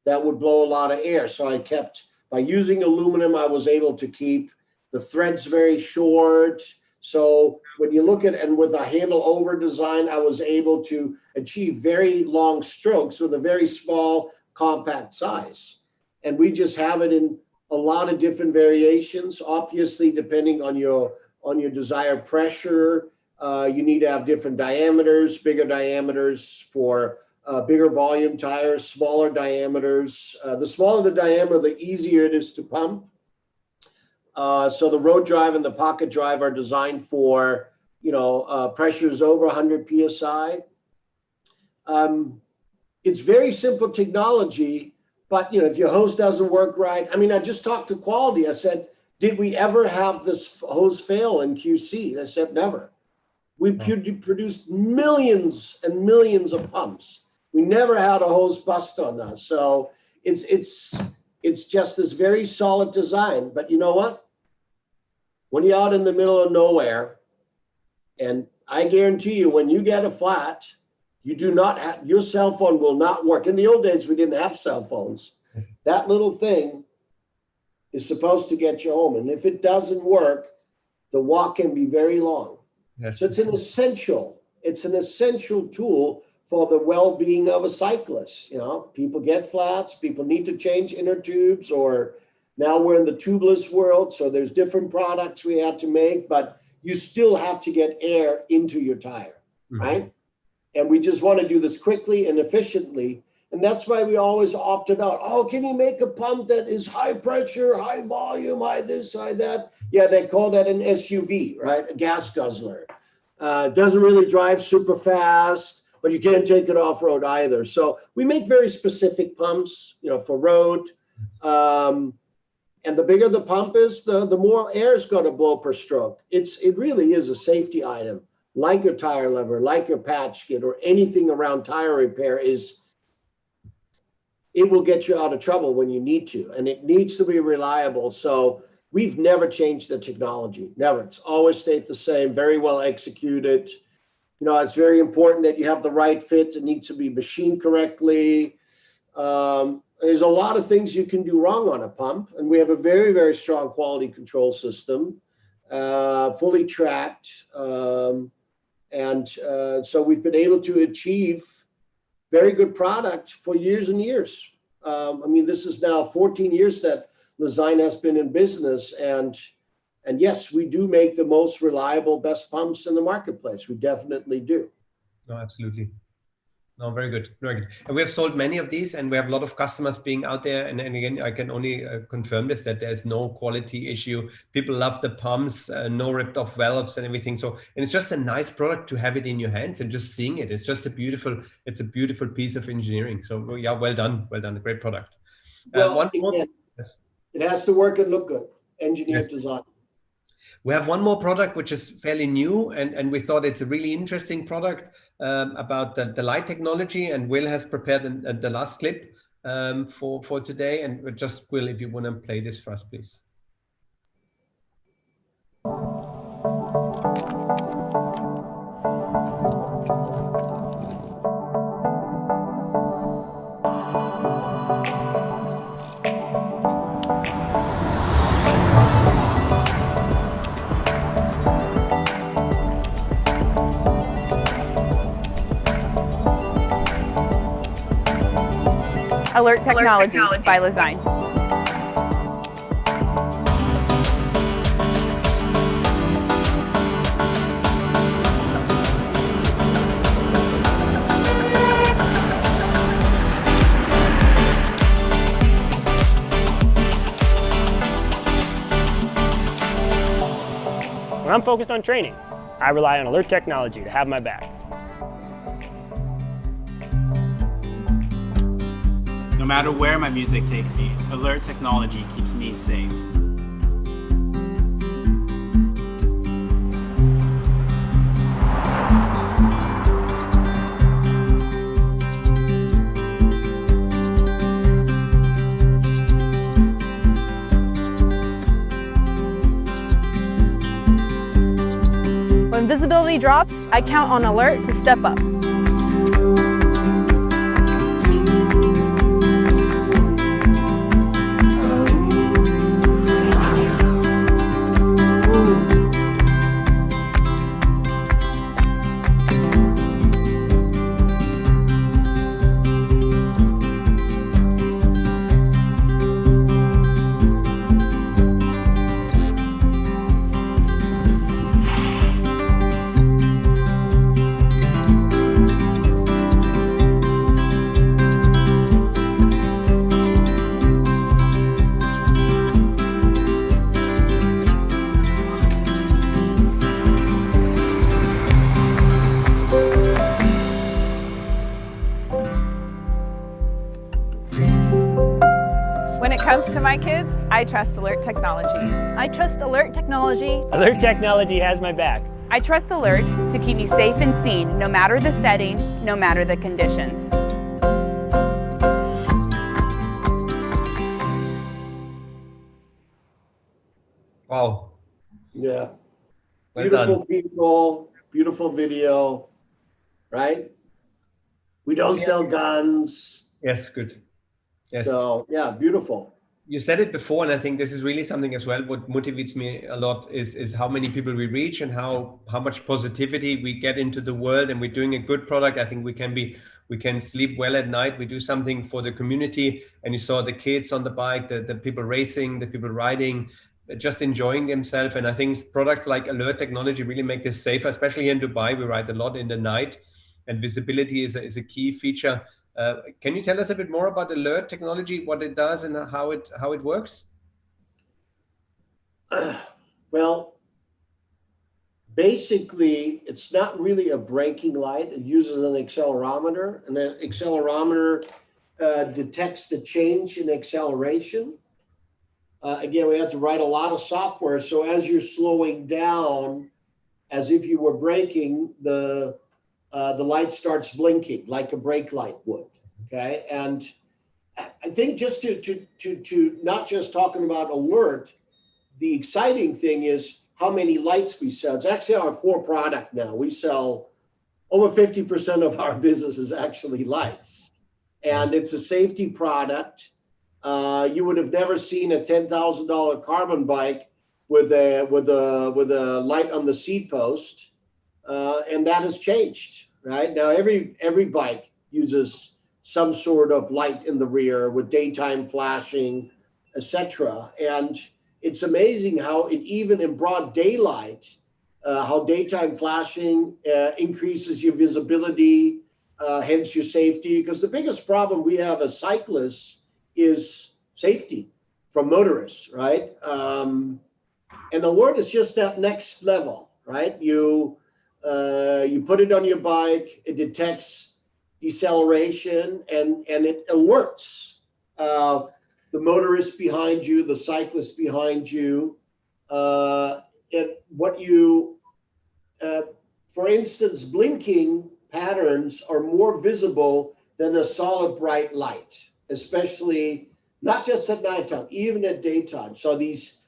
that would blow a lot of air. So I kept, by using aluminum, I was able to keep the threads very short. So when you look at, and with a handle over design, I was able to achieve very long strokes with a very small, compact size. And we just have it in a lot of different variations, obviously, depending on your desired pressure. You need to have different diameters, bigger diameters for bigger volume tires, smaller diameters. The smaller the diameter, the easier it is to pump. So the road drive and the pocket drive are designed for, pressures over 100 PSI. It's very simple technology, but if your hose doesn't work right, I just talked to quality. I said, did we ever have this hose fail in QC? They said, never. We produced millions and millions of pumps. We never had a hose bust on us. So it's just this very solid design. But you know what? When you're out in the middle of nowhere, and I guarantee you, when you get a flat, you do not have, your cell phone will not work. In the old days, we didn't have cell phones. That little thing is supposed to get you home. And if it doesn't work, the walk can be very long. Yes. So it's an essential tool for the well-being of a cyclist. People get flats, people need to change inner tubes, or now we're in the tubeless world. So there's different products we had to make, but you still have to get air into your tire, right? And we just want to do this quickly and efficiently. And that's why we always opted out. Oh, can you make a pump that is high pressure, high volume, high this, high that? Yeah, they call that an SUV, right? A gas guzzler. Doesn't really drive super fast, but you can't take it off-road either. So we make very specific pumps, for road. And the bigger the pump is, the more air is going to blow per stroke. It really is a safety item, like your tire lever, like your patch kit, or anything around tire repair it will get you out of trouble when you need to, and it needs to be reliable. So we've never changed the technology, never. It's always stayed the same, very well executed. It's very important that you have the right fit. It needs to be machined correctly. There's a lot of things you can do wrong on a pump, and we have a very, very strong quality control system, fully tracked. So we've been able to achieve very good product for years and years. This is now 14 years that Lezyne has been in business, and yes, we do make the most reliable, best pumps in the marketplace. We definitely do. No, absolutely. No, very good. Very good. And we have sold many of these, and we have a lot of customers being out there. And again, I can only confirm this, that there's no quality issue. People love the pumps, no ripped off valves and everything. So, and it's just a nice product to have it in your hands and just seeing it. It's just a beautiful piece of engineering. So yeah, well done. Well done. A great product. Yes. It has to work and look good. Engineered design. We have one more product, which is fairly new, and we thought it's a really interesting product about the light technology. And Will has prepared the last clip for today. And just, Will, if you want to play this for us, please. Alert Technology by Lezyne. When I'm focused on training, I rely on Alert Technology to have my back. No matter where my music takes me, Alert Technology keeps me safe. When visibility drops, I count on Alert to step up. comes to my kids, I trust Alert Technology. I trust Alert Technology. Alert Technology has my back. I trust Alert to keep me safe and seen, no matter the setting, no matter the conditions. Wow. Yeah. Well Beautiful done. people, beautiful video, right? We don't sell guns. Yes, good. Yes. So yeah, beautiful. You said it before, and I think this is really something as well. What motivates me a lot is how many people we reach and how much positivity we get into the world. And we're doing a good product. I think we can sleep well at night. We do something for the community. And you saw the kids on the bike, the people racing, the people riding, just enjoying themselves. And I think products like Alert Technology really make this safer, especially here in Dubai. We ride a lot in the night, and visibility is a key feature. Can you tell us a bit more about Alert Technology, what it does and how it works? Well, basically, it's not really a braking light. It uses an accelerometer, and that accelerometer detects the change in acceleration. Again, we have to write a lot of software. So as you're slowing down, as if you were braking, the light starts blinking like a brake light would. Okay, and I think just to not just talking about Alert, the exciting thing is how many lights we sell. It's actually our core product now. We sell over 50% of our business is actually lights, and it's a safety product. You would have never seen a $10,000 carbon bike with a light on the seat post, and that has changed. Right now, every bike uses some sort of light in the rear with daytime flashing, etc. And it's amazing how it, even in broad daylight, how daytime flashing increases your visibility, hence your safety. Because the biggest problem we have as cyclists is safety from motorists, right? And Alert is just that next level, right? You put it on your bike, it detects deceleration, and it alerts the motorist behind you, the cyclist behind you. And what you, for instance, blinking patterns are more visible than a solid bright light, especially not just at nighttime, even at daytime. So these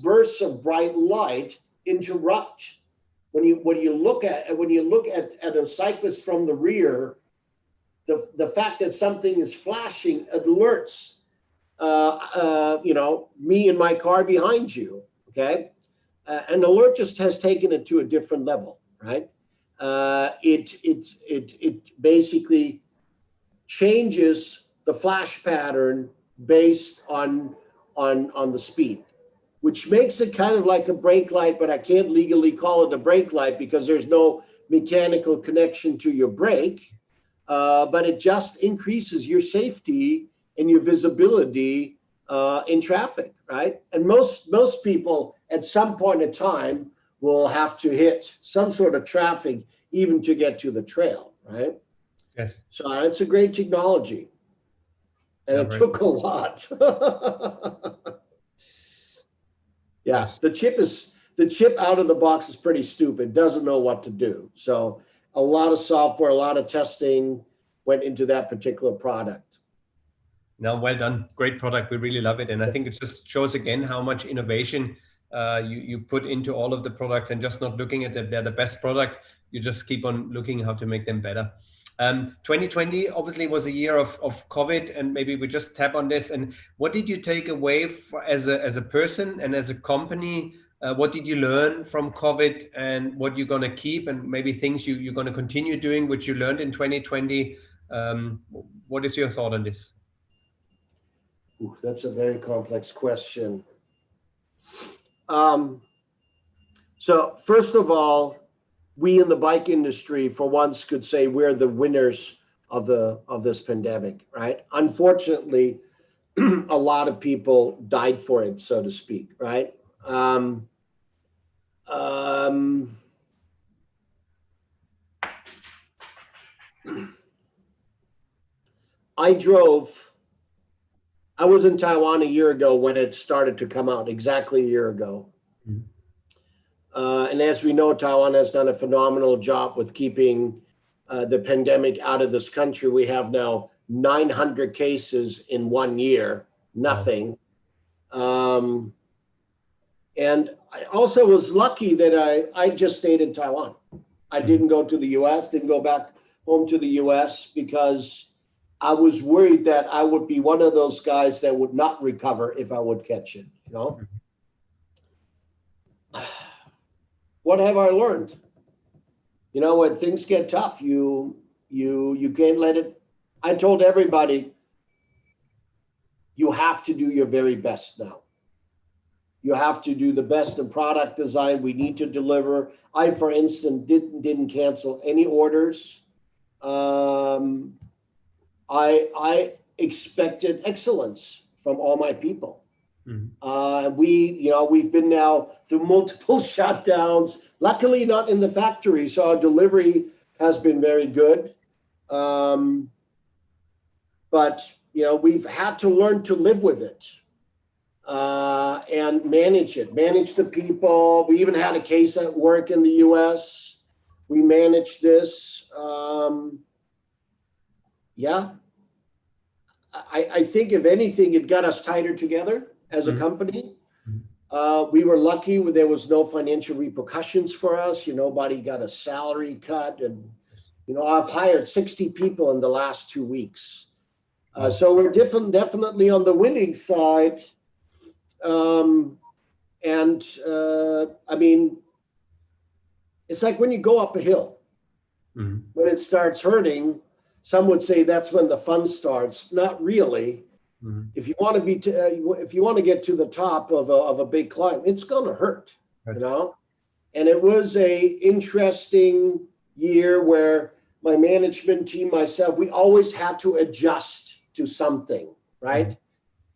bursts of bright light interrupt. When you look at a cyclist from the rear, the fact that something is flashing alerts me in my car behind you. Okay, and Alert just has taken it to a different level, right? It basically changes the flash pattern based on the speed, which makes it kind of like a brake light, but I can't legally call it a brake light because there's no mechanical connection to your brake. But it just increases your safety and your visibility in traffic, right? And most people at some point in time will have to hit some sort of traffic even to get to the trail, right? Yes. So it's a great technology. And it took a lot. Yeah, the chip out of the box is pretty stupid, doesn't know what to do. So a lot of software, a lot of testing went into that particular product. No, well done. Great product. We really love it. And I think it just shows again how much innovation you put into all of the products, and just not looking at they're the best product. You just keep on looking how to make them better. 2020 obviously was a year of COVID, and maybe we just tap on this. And what did you take away as a person and as a company? What did you learn from COVID, and what you're going to keep, and maybe things you're going to continue doing, which you learned in 2020? What is your thought on this? Ooh, that's a very complex question. So first of all, we in the bike industry, for once, could say we're the winners of this pandemic, right? Unfortunately, a lot of people died for it, so to speak, right? I drove I was in Taiwan a year ago when it started to come out, exactly a year ago. And as we know, Taiwan has done a phenomenal job with keeping the pandemic out of this country. We have now 900 cases in 1 year, nothing. And I also was lucky that I just stayed in Taiwan. I didn't go to the US, didn't go back home to the US because I was worried that I would be one of those guys that would not recover if I would catch it, you know? What have I learned? You know, when things get tough, you can't let it. I told everybody, you have to do your very best now. You have to do the best in product design. We need to deliver. I, for instance, didn't cancel any orders. I expected excellence from all my people. We've been now through multiple shutdowns, luckily not in the factory. So our delivery has been very good. But, you know, we've had to learn to live with it and manage it, manage the people. We even had a case at work in the US. We managed this. I think if anything, it got us tighter together as a company. We were lucky there was no financial repercussions for us. Nobody got a salary cut. And, I've hired 60 people in the last 2 weeks. So we're definitely on the winning side. I mean, it's like when you go up a hill, when it starts hurting, some would say that's when the fun starts. Not really. If you want to get to the top of a big climb, it's going to hurt, And it was a interesting year where my management team, myself, we always had to adjust to something, right?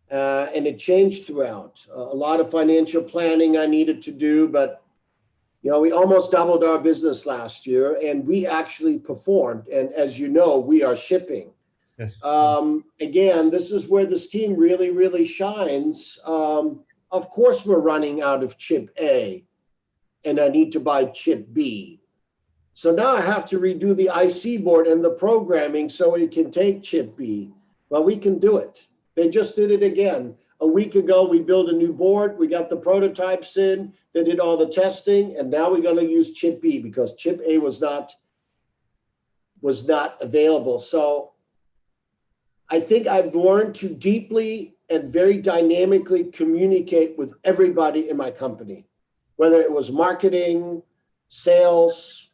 And it changed throughout. A lot of financial planning I needed to do, but we almost doubled our business last year, and we actually performed. And as you know, we are shipping. Yes. Again, this is where this team really, really shines. Of course, we're running out of chip A, and I need to buy chip B. So now I have to redo the IC board and the programming so it can take chip B. Well, we can do it. They just did it again. A week ago, we built a new board. We got the prototypes in. They did all the testing, and now we're going to use chip B because chip A was not available. So I think I've learned to deeply and very dynamically communicate with everybody in my company, whether it was marketing, sales,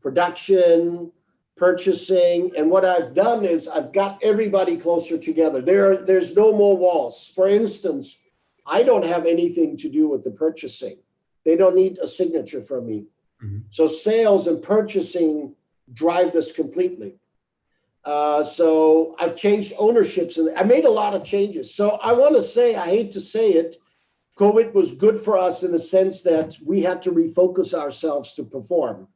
production, purchasing. And what I've done is I've got everybody closer together. There's no more walls. For instance, I don't have anything to do with the purchasing. They don't need a signature from me. So sales and purchasing drive this completely. So I've changed ownerships and I made a lot of changes. So I want to say, I hate to say it, COVID was good for us in the sense that we had to refocus ourselves to perform.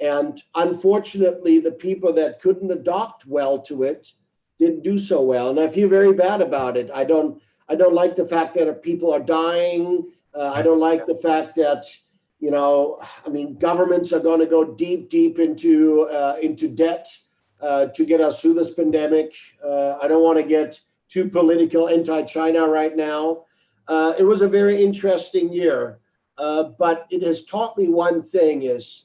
And unfortunately, the people that couldn't adopt well to it didn't do so well. And I feel very bad about it. I don't like the fact that people are dying. I don't like the fact that, governments are going to go deep into debt to get us through this pandemic. I don't want to get too political anti-China right now. It was a very interesting year, but it has taught me one thing is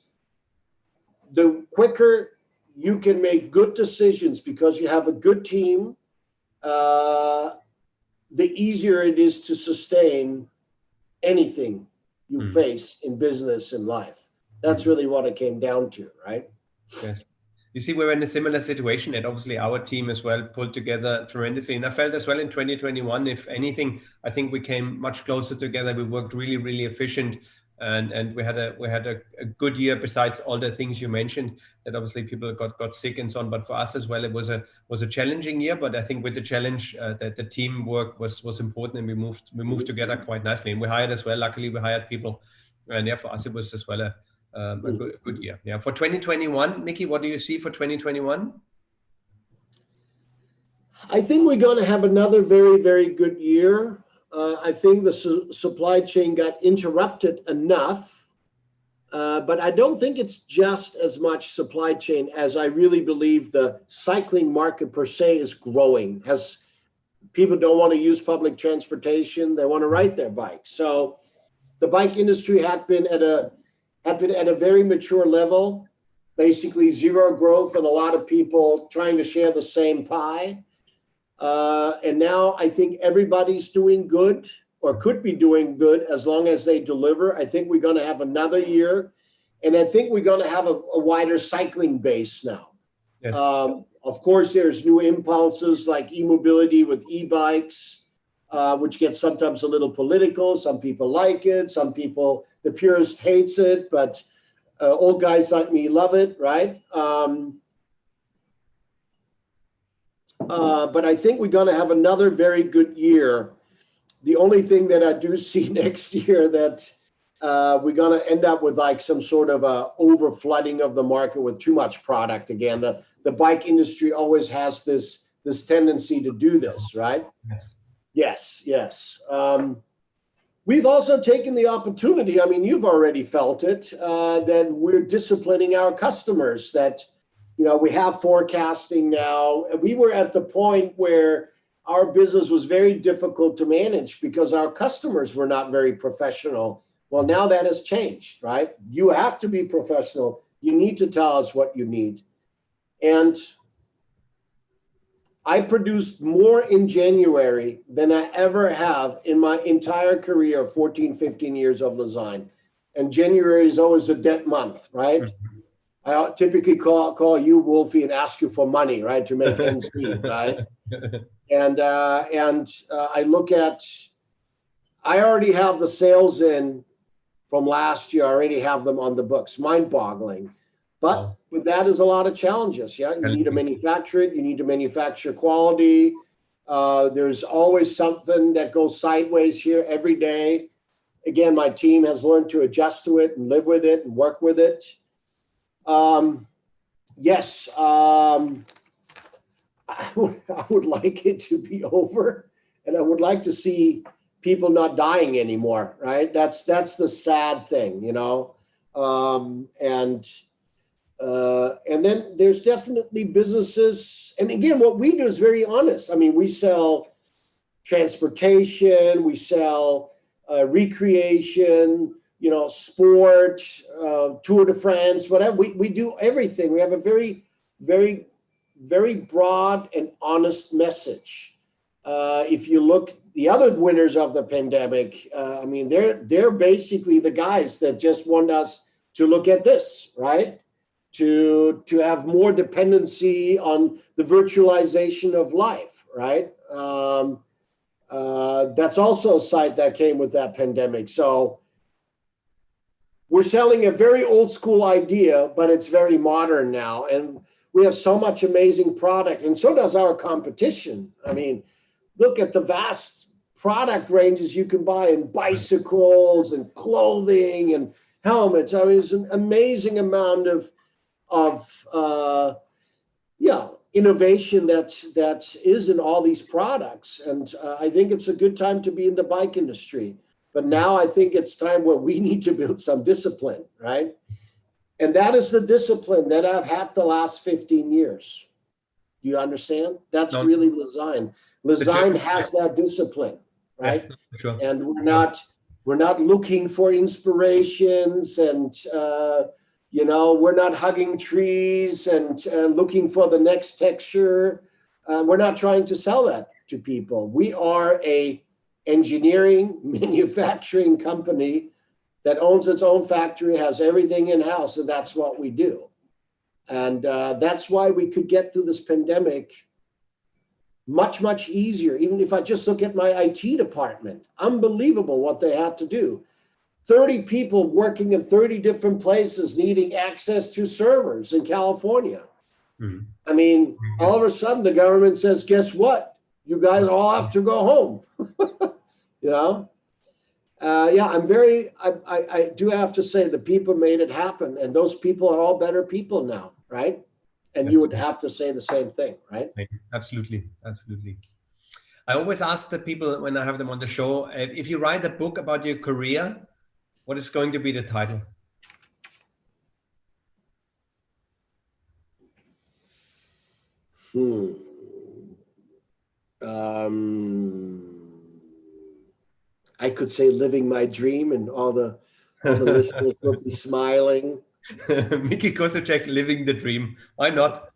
the quicker you can make good decisions because you have a good team, the easier it is to sustain anything you face in business and life. That's really what it came down to, right? Yes. You see, we're in a similar situation, and obviously our team as well pulled together tremendously. And I felt as well in 2021, if anything, I think we came much closer together. We worked really, really efficient, and we had a good year. Besides all the things you mentioned, that obviously people got sick and so on. But for us as well, it was a challenging year. But I think with the challenge, that the teamwork was important, and we moved together quite nicely. And we hired as well. Luckily, we hired people, and yeah, for us it was as well a good year. Yeah. For 2021, Micki, what do you see for 2021? I think we're going to have another very, very good year. I think the supply chain got interrupted enough, but I don't think it's just as much supply chain as I really believe the cycling market per se is growing. As people don't want to use public transportation, they want to ride their bikes. So the bike industry had been at a very mature level, basically zero growth and a lot of people trying to share the same pie. And now I think everybody's doing good or could be doing good as long as they deliver. I think we're going to have another year. And I think we're going to have a wider cycling base now. Yes. Of course, there's new impulses like e-mobility with e-bikes, which gets sometimes a little political. Some people like it. Some people, the purist hates it, but old guys like me love it, right? But I think we're going to have another very good year. The only thing that I do see next year that we're going to end up with like some sort of a over flooding of the market with too much product again. The bike industry always has this tendency to do this, right? Yes. We've also taken the opportunity, I mean, you've already felt it, that we're disciplining our customers, that, you know, we have forecasting now. We were at the point where our business was very difficult to manage because our customers were not very professional. Well, now that has changed, right? You have to be professional. You need to tell us what you need. And I produced more in January than I ever have in my entire career, 14, 15 years of Lezyne. And January is always a dead month, right? I typically call you, Wolfi, and ask you for money, right, to make ends meet, right? And I look at, I already have the sales in from last year. I already have them on the books, mind-boggling. But with that is a lot of challenges. Yeah, you need to manufacture it. You need to manufacture quality. There's always something that goes sideways here every day. Again, my team has learned to adjust to it and live with it and work with it. Yes, I would like it to be over, and I would like to see people not dying anymore. Right? That's the sad thing, you know. And then there's definitely businesses. And again, what we do is very honest. I mean, we sell transportation, we sell recreation, you know, sport, Tour de France, whatever. We do everything. We have a very, very, very broad and honest message. If you look, the other winners of the pandemic, I mean, they're basically the guys that just want us to look at this, right? To have more dependency on the virtualization of life, right? That's also a side that came with that pandemic. So we're selling a very old school idea, but it's very modern now. And we have so much amazing product, and so does our competition. I mean, look at the vast product ranges you can buy in bicycles and clothing and helmets. I mean, it's an amazing amount of innovation that is in all these products. And I think it's a good time to be in the bike industry. But now I think it's time where we need to build some discipline, right? And that is the discipline that I've had the last 15 years. Do you understand? That's really Lezyne. Lezyne has that discipline, right? Yes, sure. And we're not looking for inspirations, and you know, we're not hugging trees and looking for the next texture. We're not trying to sell that to people. We are a engineering, manufacturing company that owns its own factory, has everything in-house, and that's what we do. And that's why we could get through this pandemic much, much easier. Even if I just look at my IT department, unbelievable what they had to do. 30 people working in 30 different places needing access to servers in California. Mm-hmm. I mean, all of a sudden the government says, guess what? You guys all have to go home. You know? I do have to say the people made it happen, and those people are all better people now, right? And you would have to say the same thing, right? Absolutely. Absolutely. I always ask the people when I have them on the show, if you write a book about your career, what is going to be the title? I could say living my dream, and all the listeners will be smiling. Micki Kozuschek, living the dream. Why not?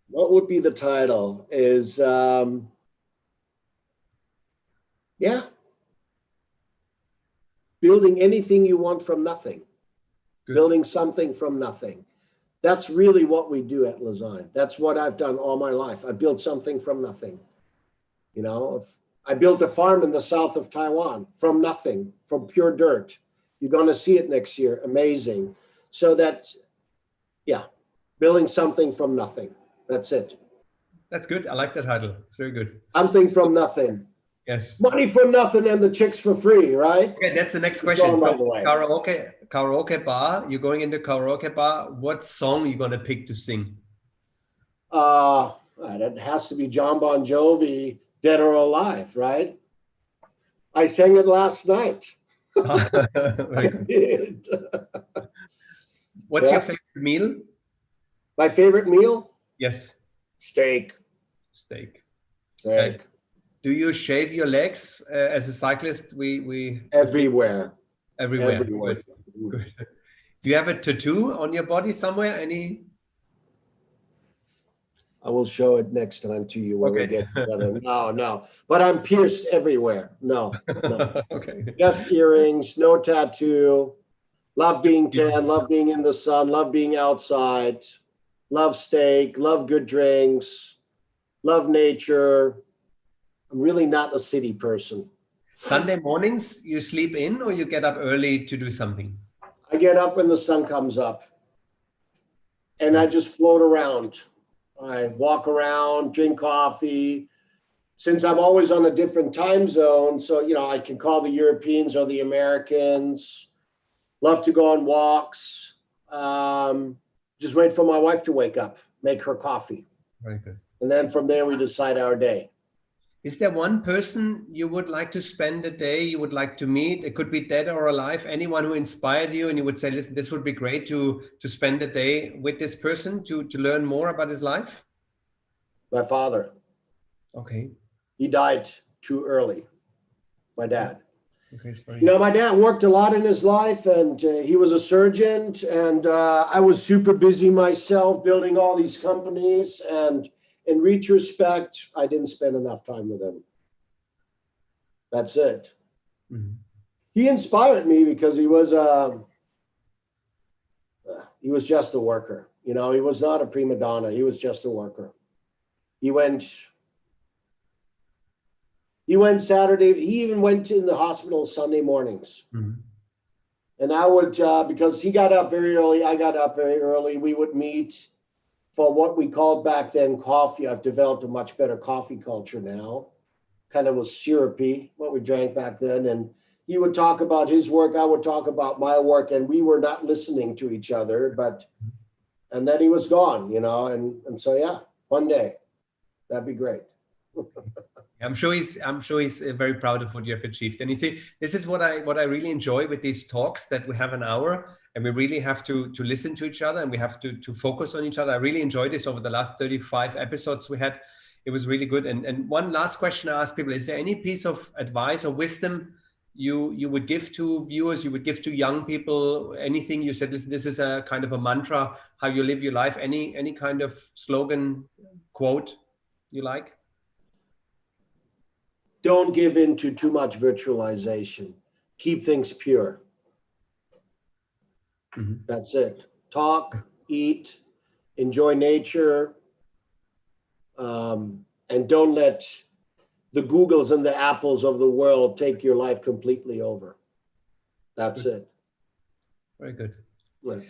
What would be the title? Is building anything you want from nothing. Good. Building something from nothing. That's really what we do at Lezyne. That's what I've done all my life. I built something from nothing. You know, I built a farm in the south of Taiwan from nothing, from pure dirt. You're going to see it next year. Amazing. So that, building something from nothing. That's it. That's good. I like that title. It's very good. Something from nothing. Yes. Money for nothing and the chicks for free, right? Okay, that's the next question. So, karaoke bar. You're going into karaoke bar. What song are you going to pick to sing? That has to be John Bon Jovi, Dead or Alive, right? I sang it last night. I did. What's your favorite meal? My favorite meal? Yes. Steak. Do you shave your legs as a cyclist? We everywhere. Good. Do you have a tattoo on your body somewhere? Any? I will show it next time to you when we get together. No. But I'm pierced everywhere. No. Okay. Just earrings, no tattoo. Love being tan, love being in the sun, love being outside, love steak, love good drinks, love nature. I'm really not a city person. Sunday mornings, you sleep in or you get up early to do something? I get up when the sun comes up and I just float around. I walk around, drink coffee. Since I'm always on a different time zone, so, I can call the Europeans or the Americans. Love to go on walks. Just wait for my wife to wake up, make her coffee. Very good. And then from there, we decide our day. Is there one person you would like to spend a day, you would like to meet? It could be dead or alive. Anyone who inspired you and you would say, listen, this would be great to spend a day with this person to learn more about his life? My father. Okay. He died too early. My dad. Okay, sorry. My dad worked a lot in his life and he was a surgeon, and I was super busy myself building all these companies, and in retrospect, I didn't spend enough time with him. That's it. Mm-hmm. He inspired me because he was just a worker. He was not a prima donna. He was just a worker. He went Saturday. He even went in the hospital Sunday mornings. Mm-hmm. And I would, because he got up very early, I got up very early. We would meet for what we called back then coffee. I've developed a much better coffee culture now. Kind of was syrupy, what we drank back then. And he would talk about his work, I would talk about my work, and we were not listening to each other. And then he was gone, and so one day, that'd be great. I'm sure he's very proud of what you have achieved. And you see, this is what I really enjoy with these talks, that we have an hour and we really have to listen to each other and we have to focus on each other. I really enjoyed this over the last 35 episodes we had. It was really good. And one last question I ask people, is there any piece of advice or wisdom you would give to viewers, you would give to young people? Anything you said, listen, this is a kind of a mantra, how you live your life, any kind of slogan, quote you like? Don't give in to too much virtualization. Keep things pure. Mm-hmm. That's it. Talk, eat, enjoy nature, and don't let the Googles and the Apples of the world take your life completely over. That's it. Very good. Yeah.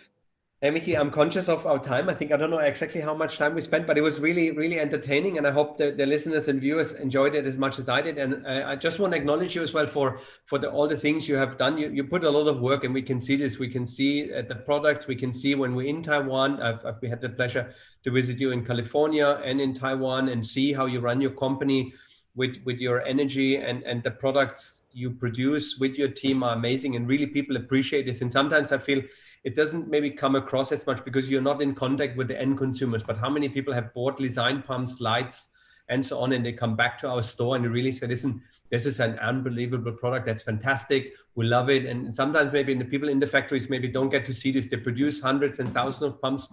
Hey, Micki, I'm conscious of our time. I don't know exactly how much time we spent, but it was really, really entertaining. And I hope the listeners and viewers enjoyed it as much as I did. And I just want to acknowledge you as well for all the things you have done. You put a lot of work, and we can see this. We can see the products. We can see when we're in Taiwan. We had the pleasure to visit you in California and in Taiwan and see how you run your company with your energy, and the products you produce with your team are amazing, and really people appreciate this. And sometimes I feel it doesn't maybe come across as much because you're not in contact with the end consumers, but how many people have bought Lezyne pumps, lights, and so on, and they come back to our store and they really say, listen, this is an unbelievable product. That's fantastic. We love it. And sometimes maybe the people in the factories maybe don't get to see this. They produce hundreds and thousands of pumps,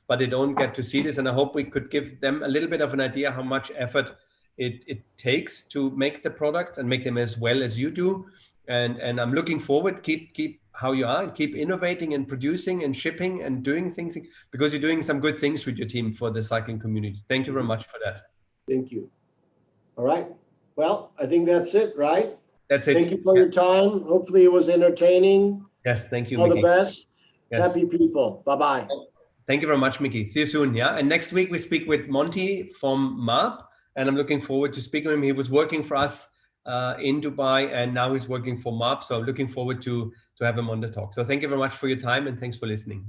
but they don't get to see this. And I hope we could give them a little bit of an idea how much effort it takes to make the products and make them as well as you do. And I'm looking forward. Keep how you are, and keep innovating and producing and shipping and doing things, because you're doing some good things with your team for the cycling community. Thank you very much for that. Thank you. All right. Well, I think that's it, right? That's it. Thank you for your time. Hopefully it was entertaining. Yes, thank you, All Micki. the best. Yes. Happy people. Bye-bye. Thank you very much, Micki. See you soon. Yeah. And next week we speak with Monty from MAP, and I'm looking forward to speaking with him. He was working for us in Dubai, and now he's working for MAP. So I'm looking forward to have him on the talk. So thank you very much for your time, and thanks for listening.